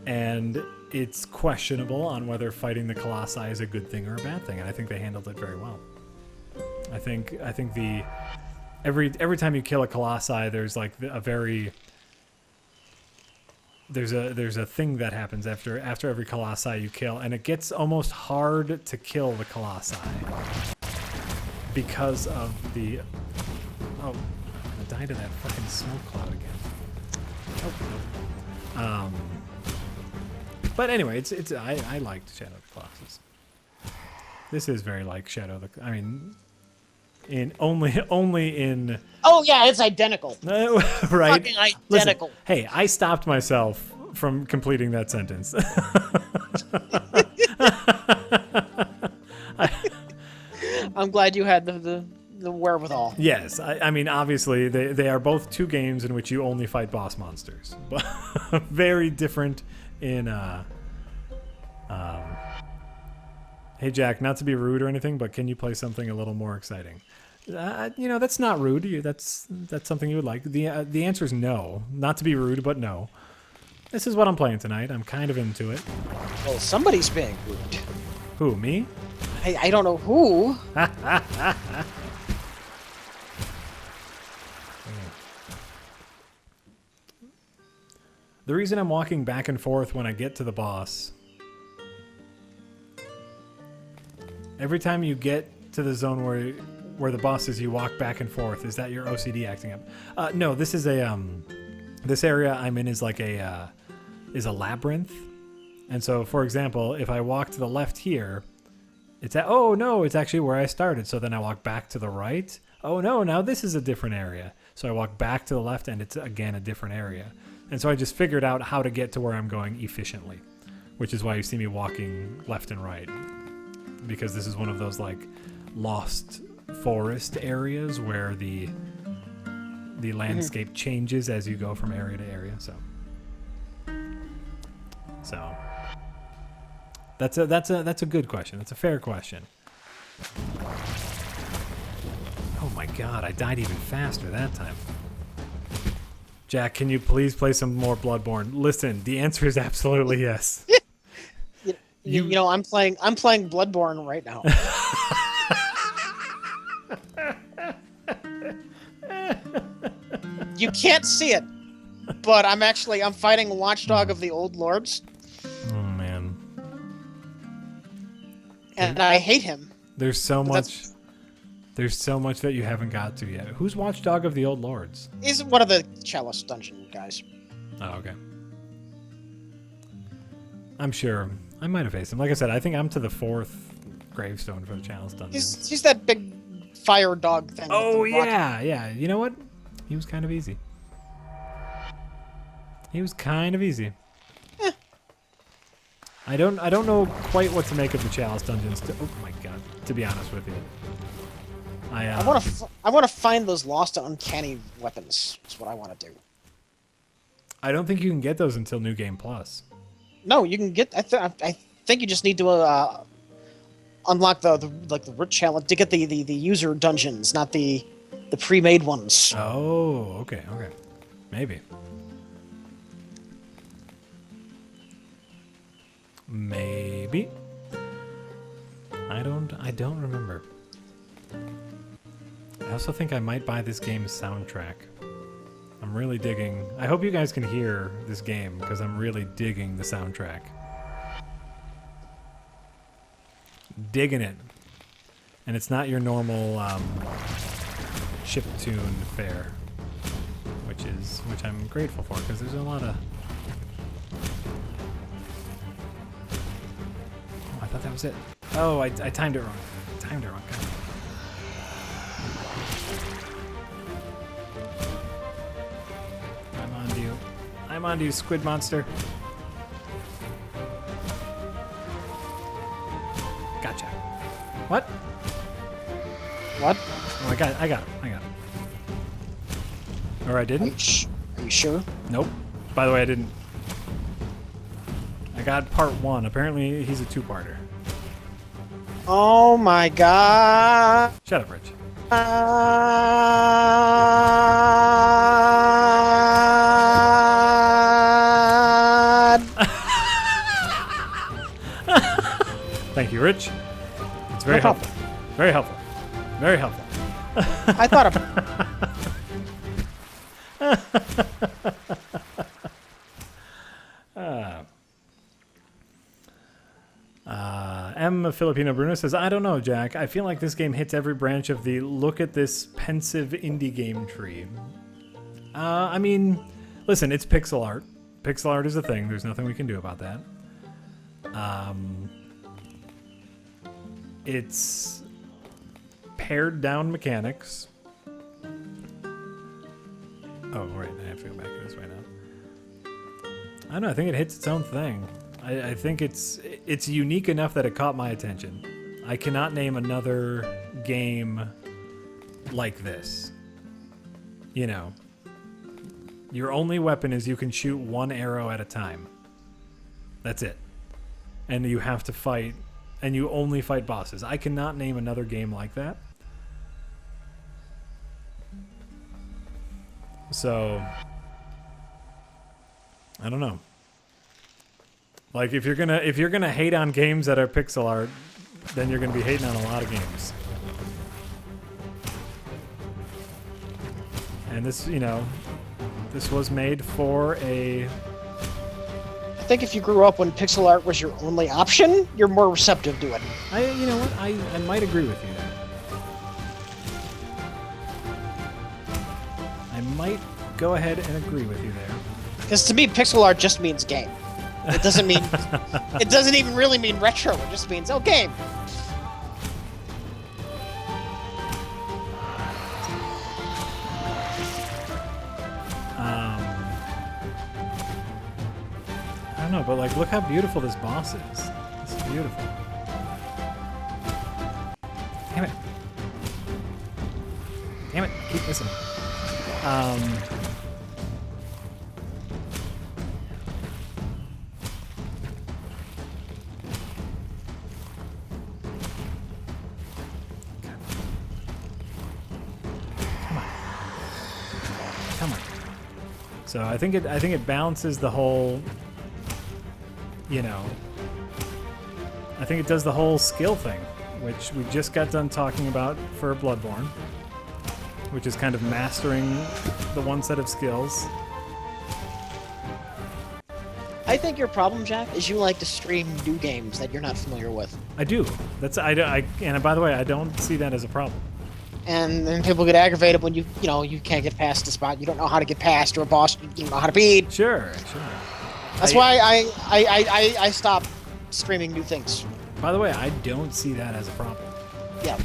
and it's questionable on whether fighting the Colossi is a good thing or a bad thing, and I think they handled it very well. I think the every time you kill a Colossi, there's like there's a thing that happens after every Colossi you kill, and it gets almost hard to kill the Colossi because of the I died in that fucking smoke cloud again. Oh. But anyway, it's I liked Shadow of the Colossus. This is very like Shadow of the. I mean, in only in. Oh yeah, it's identical. Right. Fucking identical. Listen, hey, I stopped myself from completing that sentence. I'm glad you had the wherewithal. Yes, I mean, obviously, they are both two games in which you only fight boss monsters. But very different in... hey, Jack, not to be rude or anything, but can you play something a little more exciting? That's not rude. That's something you would like. The answer is no. Not to be rude, but no. This is what I'm playing tonight. I'm kind of into it. Well, somebody's being rude. Who, me? I don't know who. The reason I'm walking back and forth when I get to the boss... Every time you get to the zone where the boss is, you walk back and forth. Is that your OCD acting up? No, this is a this area I'm in is like a labyrinth. And so, for example, if I walk to the left here, it's oh no, it's actually where I started. So then I walk back to the right. Oh no, now this is a different area. So I walk back to the left, and it's again a different area. And so I just figured out how to get to where I'm going efficiently, which is why you see me walking left and right. Because this is one of those like lost forest areas where the landscape changes as you go from area to area. So that's a good question. That's a fair question. Oh my god, I died even faster that time. Jack, can you please play some more Bloodborne? Listen, the answer is absolutely yes. You know, I'm playing Bloodborne right now. You can't see it, but I'm fighting Watchdog of the Old Lords. Oh man. And I hate him. There's so much that you haven't got to yet. Who's Watchdog of the Old Lords? He's one of the Chalice Dungeon guys. Oh, okay. I'm sure. I might have faced him. Like I said, I think I'm to the 4th gravestone for the Chalice Dungeon. He's that big fire dog thing. Oh, yeah, yeah. You know what? He was kind of easy. He was kind of easy. Eh. I don't know quite what to make of the Chalice Dungeons. Oh my god! To be honest with you, I want to find those lost and uncanny weapons. That's what I want to do. I don't think you can get those until New Game Plus. No, you can get. I think you just need to unlock the root challenge to get the user dungeons, not the pre-made ones. Oh, okay, maybe. I don't remember. I also think I might buy this game's soundtrack. I'm really digging. I hope you guys can hear this game because I'm really digging the soundtrack. Digging it. And it's not your normal chiptune fare, which I'm grateful for because there's a lot of. Oh, I thought that was it. Oh, I timed it wrong. God. I'm on to you, squid monster. Gotcha. What? What? Oh, I got it. Or I didn't? Are you sure? Nope. By the way, I didn't. I got part 1. Apparently, he's a 2-parter. Oh my god. Shut up, Rich. Thank you, Rich. It's very No problem. helpful. Very helpful. Very helpful. I thought of M. Filipino Bruno says, I don't know, Jack. I feel like this game hits every branch of the look at this pensive indie game tree. I mean, listen, it's pixel art. Pixel art is a thing. There's nothing we can do about that. It's pared down mechanics. Oh, right. I have to go back this way now. I don't know. I think it hits its own thing. I think it's unique enough that it caught my attention. I cannot name another game like this. You know, your only weapon is you can shoot one arrow at a time. That's it. And you have to fight, and you only fight bosses. I cannot name another game like that. So, I don't know. Like if you're gonna hate on games that are pixel art, then you're gonna be hating on a lot of games. And this, you know, this was made for a. I think if you grew up when pixel art was your only option, you're more receptive to it. You know what? I might agree with you there. I might go ahead and agree with you there. Because to me, pixel art just means game. It doesn't mean. It doesn't even really mean retro. It just means game. I don't know, but like, look how beautiful this boss is. This is beautiful. Damn it! Damn it! Keep missing. Come on. So I think it balances the whole, you know, I think it does the whole skill thing, which we just got done talking about for Bloodborne, which is kind of mastering the one set of skills. I think your problem, Jack, is you like to stream new games that you're not familiar with. I do. And by the way, I don't see that as a problem. And then people get aggravated when you can't get past a spot you don't know how to get past, or a boss you don't know how to beat. Sure. That's why I stopped streaming new things. By the way, I don't see that as a problem. Yeah.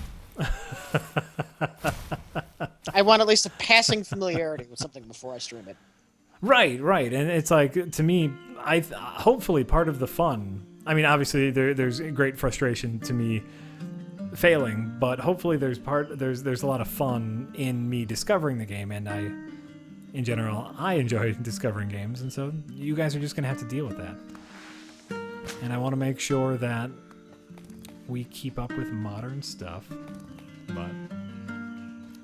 I want at least a passing familiarity with something before I stream it. Right. And it's like, to me, hopefully part of the fun. I mean, obviously there's great frustration to me failing, but hopefully there's a lot of fun in me discovering the game, and in general, I enjoy discovering games, and so you guys are just gonna have to deal with that. And I want to make sure that we keep up with modern stuff. But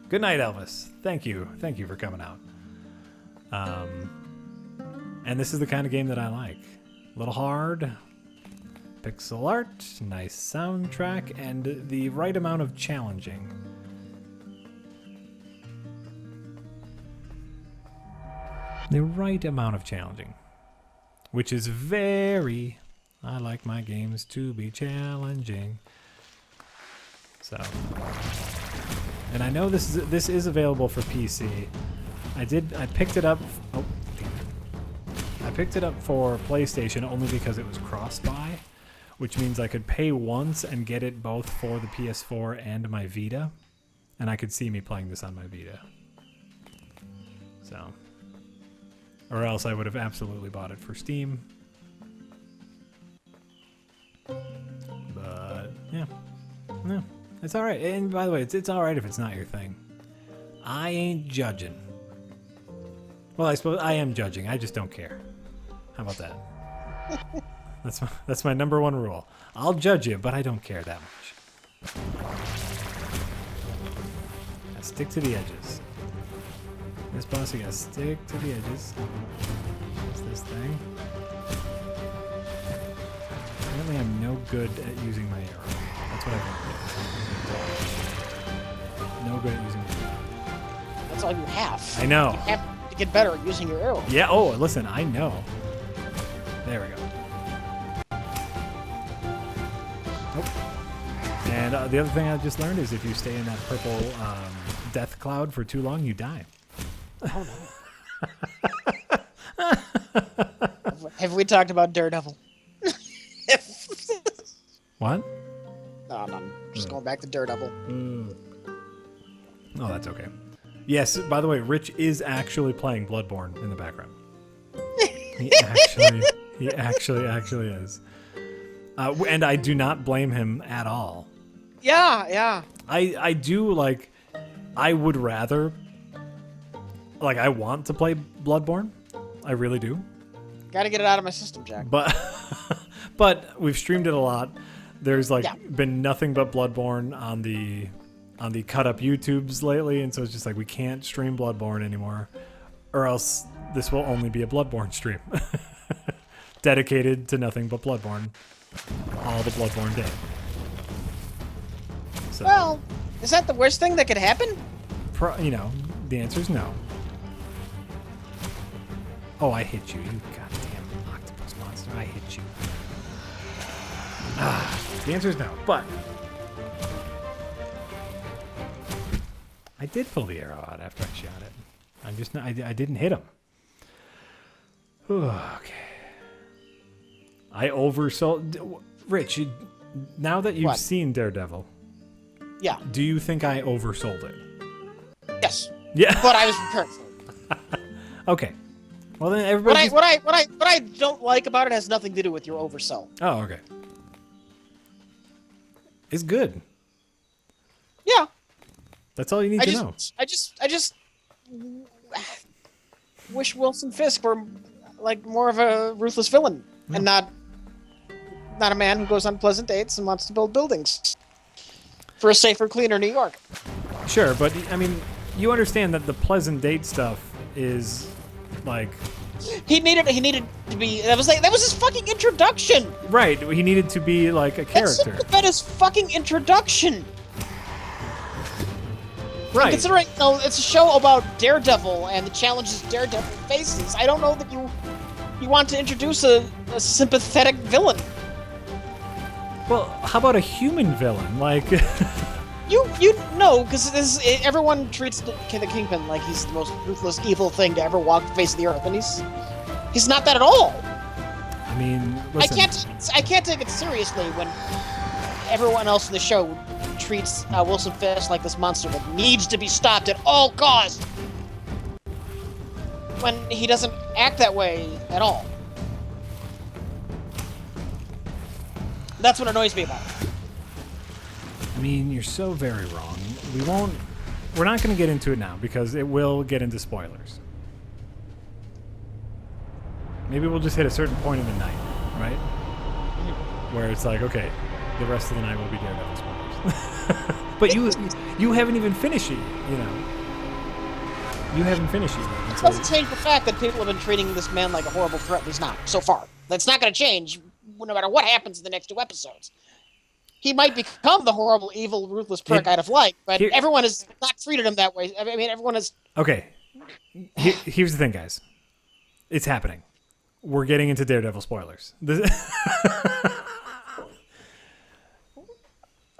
good night, Elvis. Thank you for coming out. And this is the kind of game that I like. A little hard, pixel art, nice soundtrack, and the right amount of challenging. The right amount of challenging, which is very. I like my games to be challenging. So, and I know this is available for PC. I picked it up. Oh, damn it. I picked it up for PlayStation only because it was cross-buy, which means I could pay once and get it both for the PS4 and my Vita, and I could see me playing this on my Vita. So, or else I would have absolutely bought it for Steam. But yeah, no, it's all right. And by the way, it's all right if it's not your thing. I ain't judging. Well, I suppose I am judging. I just don't care. How about that? That's my number one rule. I'll judge you, but I don't care that much. I stick to the edges. This boss, you gotta stick to the edges. What's this thing? Come Apparently I'm no good at using my arrow. That's what I've learned. No good at using my arrow. That's all you have. I know. You have to get better at using your arrow. Yeah, oh, listen, I know. There we go. Nope. And the other thing I just learned is if you stay in that purple death cloud for too long, you die. Oh, no. Have we talked about Daredevil? What? No, I'm just going back to Daredevil. Oh, that's okay. Yes, by the way, Rich is actually playing Bloodborne in the background. He actually is. And I do not blame him at all. Yeah. I do, like, I would rather, like, I want to play Bloodborne. I really do. Gotta get it out of my system, Jack. But we've streamed it a lot. There's, like, been nothing but Bloodborne on the cut up YouTubes lately, and so it's just like we can't stream Bloodborne anymore, or else this will only be a Bloodborne stream. Dedicated to nothing but Bloodborne. All the Bloodborne day. So, Well, is that the worst thing that could happen? you know, the answer is no. Oh, I hit you, you goddamn octopus monster. I hit you. The answer is no, but I did pull the arrow out after I shot it. I'm just not, I didn't hit him. Okay. I oversold. Rich, now that you've seen Daredevil, Yeah. do you think I oversold it? Yes. Yeah. But I was prepared for it. Okay. Well then, everybody. What I don't like about it has nothing to do with your oversell. Oh, okay. It's good. Yeah. That's all you need to know. I just wish Wilson Fisk were like more of a ruthless villain and not a man who goes on pleasant dates and wants to build buildings for a safer, cleaner New York. Sure, but I mean, you understand that the pleasant date stuff is like he needed to be that was his fucking introduction. right. He needed to be like a character. That is fucking introduction. Right. Considering it's a show about Daredevil and the challenges Daredevil faces, I don't know that you want to introduce a sympathetic villain. Well, how about a human villain? Like, You know, because everyone treats the Kingpin like he's the most ruthless, evil thing to ever walk the face of the earth, and he's not that at all. I mean, listen. I can't take it seriously when everyone else in the show treats Wilson Fisk like this monster that needs to be stopped at all costs, when he doesn't act that way at all. That's what annoys me about it. I mean, you're so very wrong. We're not going to get into it now because it will get into spoilers. Maybe we'll just hit a certain point in the night, right? Where it's like, okay, the rest of the night will be Daredevil spoilers. But you haven't even finished it, you know. You haven't finished it yet. It doesn't change the fact that people have been treating this man like a horrible threat. He's not, so far. That's not going to change no matter what happens in the next 2 episodes. He might become the horrible, evil, ruthless prick I'd have liked, but everyone has not treated him that way. I mean, everyone has... Okay. Here's the thing, guys. It's happening. We're getting into Daredevil spoilers.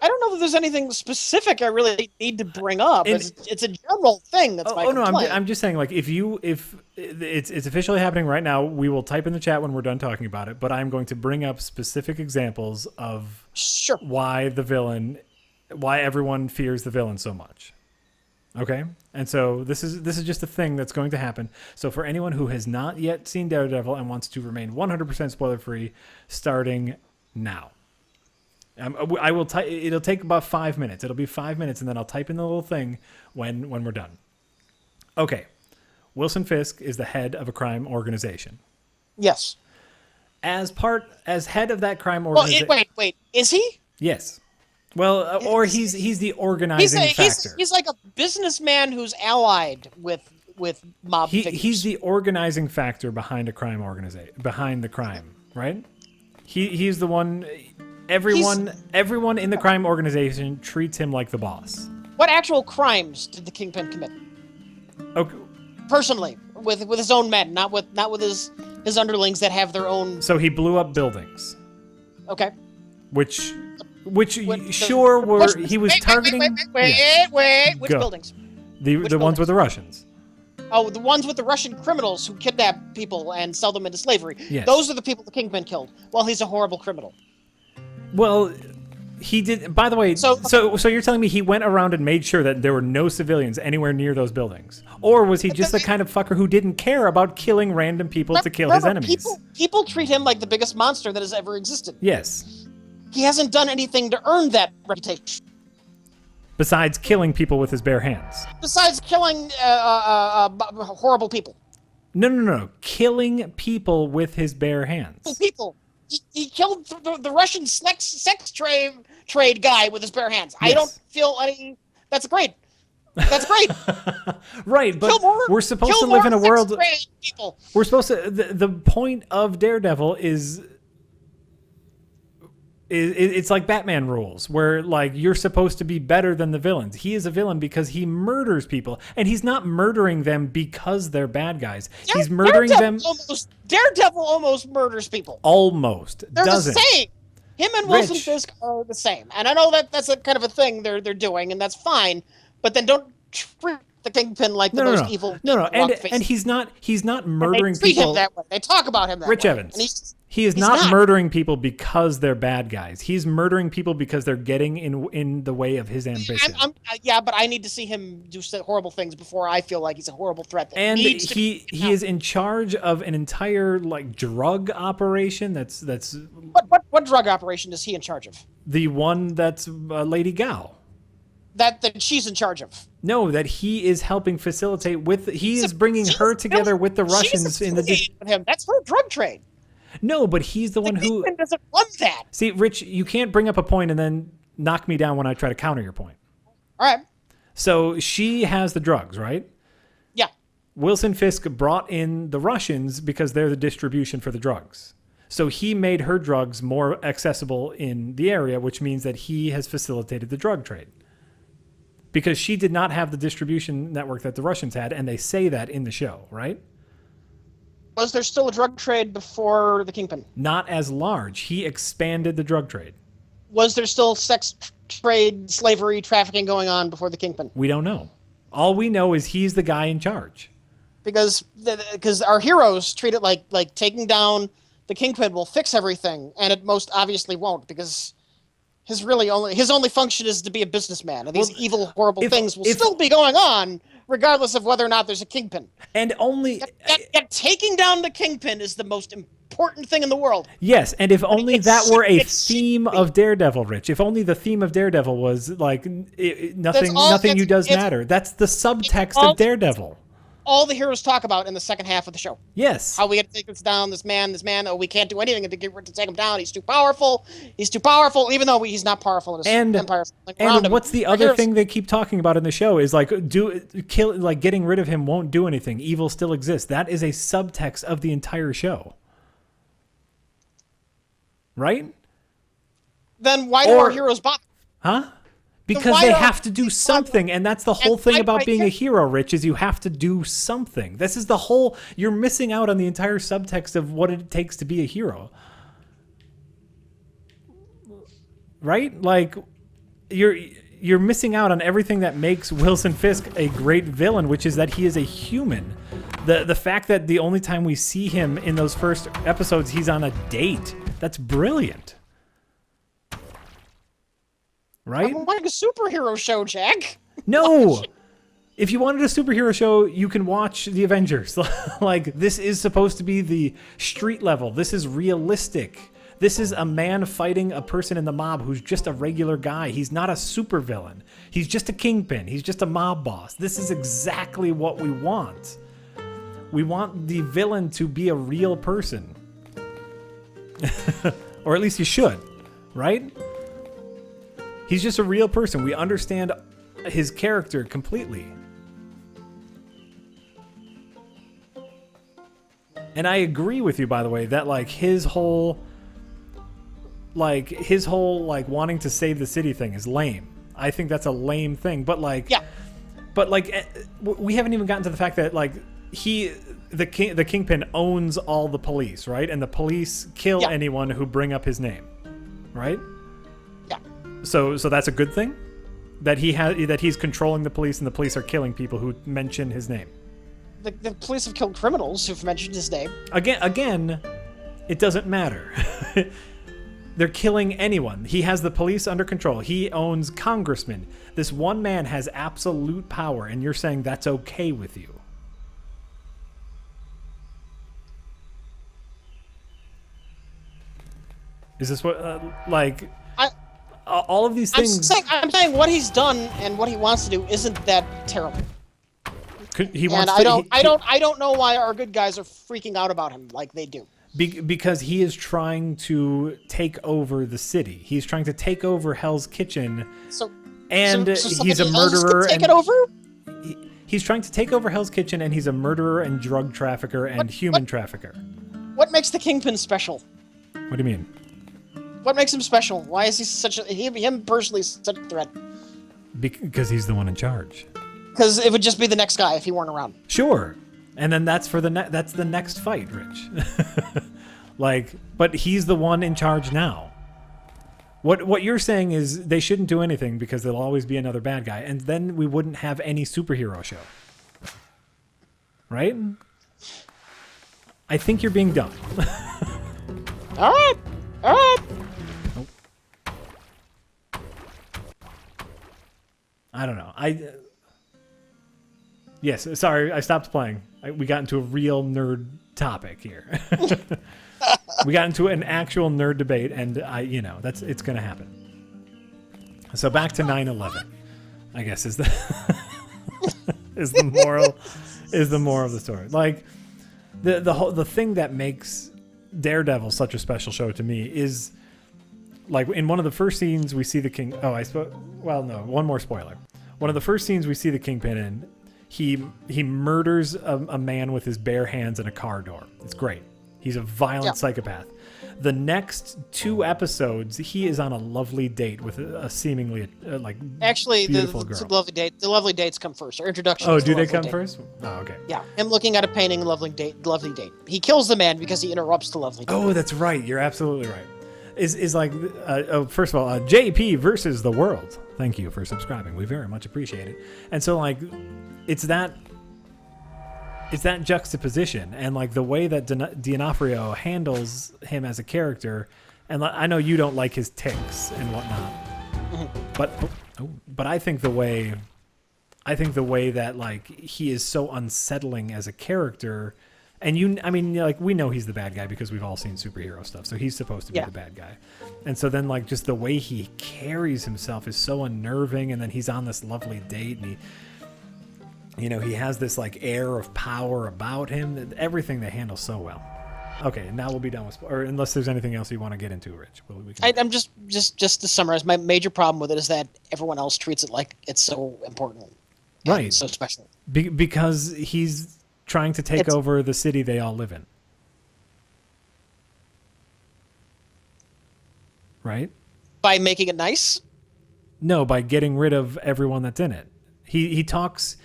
I don't know that there's anything specific I really need to bring up. It's a general thing that's my complaint. No, I'm just saying, like, if it's officially happening right now, we will type in the chat when we're done talking about it, but I'm going to bring up specific examples of why everyone fears the villain so much. Okay? And so this is just a thing that's going to happen. So for anyone who has not yet seen Daredevil and wants to remain 100% spoiler-free, starting now. I will type. It'll take about 5 minutes. It'll be 5 minutes, and then I'll type in the little thing when we're done. Okay. Wilson Fisk is the head of a crime organization. Yes. As head of that crime organization. Well, wait. Is he? Yes. Well, or he's the organizing factor. He's like a businessman who's allied with mob figures. He's the organizing factor behind a crime organization, behind the crime, right? He's the one. Everyone in the crime organization treats him like the boss. What actual crimes did the Kingpin commit? Okay. Personally, with his own men, not with his underlings that have their own. So he blew up buildings. Okay. Which he was targeting. Wait. Which buildings? The ones with the Russians. Oh, the ones with the Russian criminals who kidnap people and sell them into slavery. Yes. Those are the people the Kingpin killed. Well, he's a horrible criminal. Well, he did. By the way, so you're telling me he went around and made sure that there were no civilians anywhere near those buildings, or was he just the kind of fucker who didn't care about killing random people to kill his enemies? People treat him like the biggest monster that has ever existed. Yes. He hasn't done anything to earn that reputation. Besides killing people with his bare hands. Besides killing horrible people. No. Killing people with his bare hands. People. He killed the Russian sex trade guy with his bare hands. Yes. I don't feel any... That's great. That's great. Right, but we're supposed to live in a world... We're supposed to... The point of Daredevil is it's like Batman rules, where like you're supposed to be better than the villains. He is a villain because he murders people, and he's not murdering them because they're bad guys. He's murdering them. Daredevil almost murders people. Almost. They're doesn't. The same. Him and Wilson Fisk are the same, and I know that's a kind of a thing they're doing, and that's fine. But then don't treat the Kingpin like the most evil. No, and he's not murdering they treat people. Him that way. They talk about him that way. Rich Evans. He is not murdering people because they're bad guys. He's murdering people because they're getting in the way of his ambition. But I need to see him do horrible things before I feel like he's a horrible threat. And he is in charge of an entire like drug operation. That's what drug operation is he in charge of? The one that's Lady Gao. That she's in charge of. No, that he is helping facilitate with. He is bringing her together with the Russians in the. With him. That's her drug trade. No, but he's the one who doesn't run that. See, Rich, you can't bring up a point and then knock me down when I try to counter your point. All right. So she has the drugs, right? Yeah. Wilson Fisk brought in the Russians because they're the distribution for the drugs. So he made her drugs more accessible in the area, which means that he has facilitated the drug trade. Because she did not have the distribution network that the Russians had, and they say that in the show, right? Was there still a drug trade before the Kingpin? Not as large. He expanded the drug trade. Was there still sex trade, slavery, trafficking going on before the Kingpin? We don't know. All we know is he's the guy in charge. Because our heroes treat it like taking down the Kingpin will fix everything, and it most obviously won't, because his only function is to be a businessman, and these evil, horrible things will still be going on, regardless of whether or not there's a Kingpin. And only... Yet taking down the Kingpin is the most important thing in the world. Yes, and if only that were a theme of Daredevil, Rich. If only the theme of Daredevil was, like, nothing you does matter. That's the subtext of Daredevil. All the heroes talk about in the second half of the show. Yes. How we got to take this down, this man, oh, we can't do anything to take him down. He's too powerful, even though he's not powerful in his empire. And what's the other thing they keep talking about in the show is getting rid of him won't do anything. Evil still exists. That is a subtext of the entire show. Right? Then why do our heroes bother? Huh? Because they have to do something, and that's the whole thing about being a hero, Rich, is you have to do something. This is the whole... You're missing out on the entire subtext of what it takes to be a hero. Right? Like, you're missing out on everything that makes Wilson Fisk a great villain, which is that he is a human. The fact that the only time we see him in those first episodes, he's on a date. That's brilliant. Right? I'm like a superhero show, Jack. No. If you wanted a superhero show, you can watch The Avengers. Like, this is supposed to be the street level. This is realistic. This is a man fighting a person in the mob who's just a regular guy. He's not a supervillain. He's just a kingpin. He's just a mob boss. This is exactly what we want. We want the villain to be a real person. Or at least you should, right? He's just a real person. We understand his character completely. And I agree with you, by the way, that like his whole like his whole like wanting to save the city thing is lame. I think that's a lame thing. But like, we haven't even gotten to the fact that like the Kingpin owns all the police, right? And the police kill anyone who bring up his name, right? Yeah. So that's a good thing, that he's controlling the police and the police are killing people who mention his name. The police have killed criminals who've mentioned his name. Again, it doesn't matter. They're killing anyone. He has the police under control. He owns congressmen. This one man has absolute power, and you're saying that's okay with you. Is this what, all of these things... I'm saying what he's done and what he wants to do isn't that terrible. I don't know why our good guys are freaking out about him like they do. Because he is trying to take over the city. He's trying to take over Hell's Kitchen. He's a murderer. Take it over? He's trying to take over Hell's Kitchen, and he's a murderer and drug trafficker and human trafficker. What makes the Kingpin special? What do you mean? What makes him special? Why is he him personally such a threat? Because he's the one in charge. Because it would just be the next guy if he weren't around. Sure. And then that's that's the next fight, Rich. But he's the one in charge now. What you're saying is they shouldn't do anything because there'll always be another bad guy, and then we wouldn't have any superhero show. Right? I think you're being dumb. All right. I don't know. Yes, sorry, I stopped playing. We got into a real nerd topic here. We got into an actual nerd debate, and it's going to happen. So back to 9/11, I guess is the moral of the story. Like the thing that makes Daredevil such a special show to me is like in one of the first scenes we see the King. Oh, one more spoiler. One of the first scenes we see the Kingpin in. He murders a man with his bare hands in a car door. It's great. He's a violent psychopath. The next 2 episodes, he is on a lovely date with a seemingly beautiful girl. The lovely dates come first. Our introduction. Oh, do they come first? Oh, okay. Yeah, him looking at a painting, lovely date. He kills the man because he interrupts the lovely date. Oh, that's right. You're absolutely right. Is like, first of all, JP versus the world. Thank you for subscribing. We very much appreciate it. And so like, it's that juxtaposition and like the way that D'Onofrio handles him as a character. And I know you don't like his tics and whatnot, but I think the way that like he is so unsettling as a character. And we know he's the bad guy because we've all seen superhero stuff. So he's supposed to be the bad guy. And so then like just the way he carries himself is so unnerving. And then he's on this lovely date and he has this like air of power about him. Everything they handle so well. Okay, now we'll be done with, or unless there's anything else you want to get into, Rich. I'm just to summarize, my major problem with it is that everyone else treats it like it's so important. Right. So special. Because he's trying to take over the city they all live in. Right? By making it nice? No, by getting rid of everyone that's in it. He talks...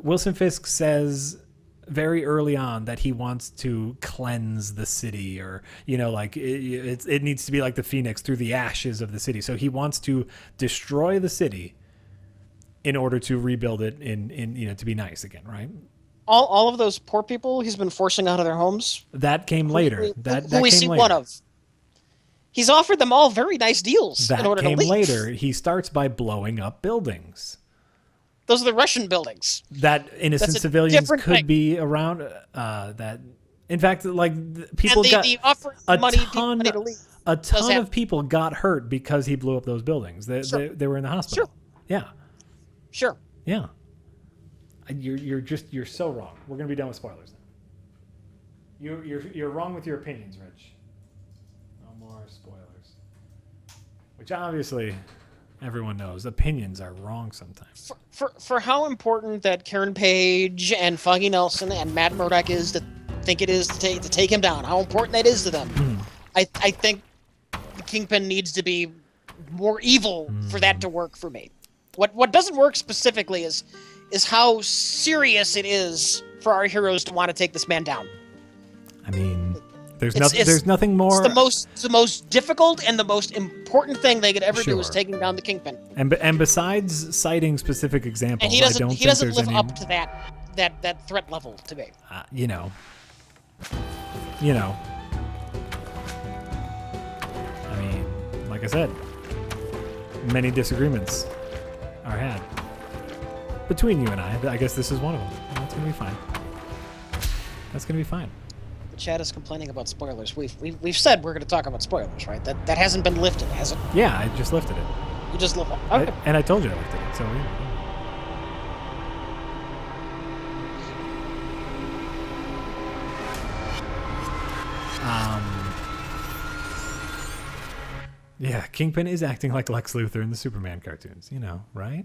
Wilson Fisk says very early on that he wants to cleanse the city, or it needs to be like the phoenix through the ashes of the city. So he wants to destroy the city in order to rebuild it in to be nice again, right? All of those poor people he's been forcing out of their homes. That came later. Who we see one of. He's offered them all very nice deals in order to leave. That came later. He starts by blowing up buildings. Those are the Russian buildings. That innocent civilians could be around. That, in fact, like people got a ton of people got hurt because he blew up those buildings. They were in the hospital. Sure. Yeah. Sure. Yeah. You're so wrong. We're gonna be done with spoilers now. You're wrong with your opinions, Rich. No more spoilers. Which obviously everyone knows opinions are wrong sometimes. For how important that Karen Page and Foggy Nelson and Matt Murdock is to think it is to take him down, how important that is to them. I think Kingpin needs to be more evil for that to work for me. What doesn't work specifically is how serious it is for our heroes to want to take this man down. I mean, there's nothing more. It's the most difficult and the most important thing they could ever do is Sure. taking down the Kingpin. And besides citing specific examples, And he I doesn't don't he think doesn't there's live any, up to that threat level to me. you know. I mean, like I said, many disagreements are had between you and I. I guess this is one of them. That's gonna be fine. That's gonna be fine. The chat is complaining about spoilers. We've said we're going to talk about spoilers, right? That hasn't been lifted, has it? Yeah, I just lifted it. You just lifted it. Okay. And I told you I lifted it, so yeah. Yeah, Kingpin is acting like Lex Luthor in the Superman cartoons, right?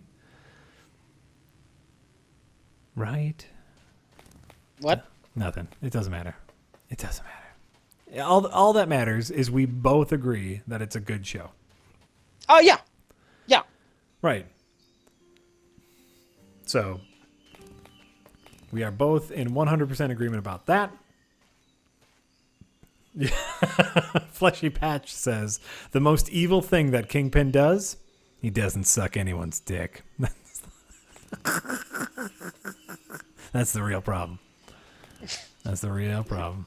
Right? What? Nothing. It doesn't matter. It doesn't matter. All that matters is we both agree that it's a good show. Oh, yeah. Yeah. Right. So, we are both in 100% agreement about that. Fleshy Patch says, the most evil thing that Kingpin does, he doesn't suck anyone's dick. That's the real problem. That's the real problem.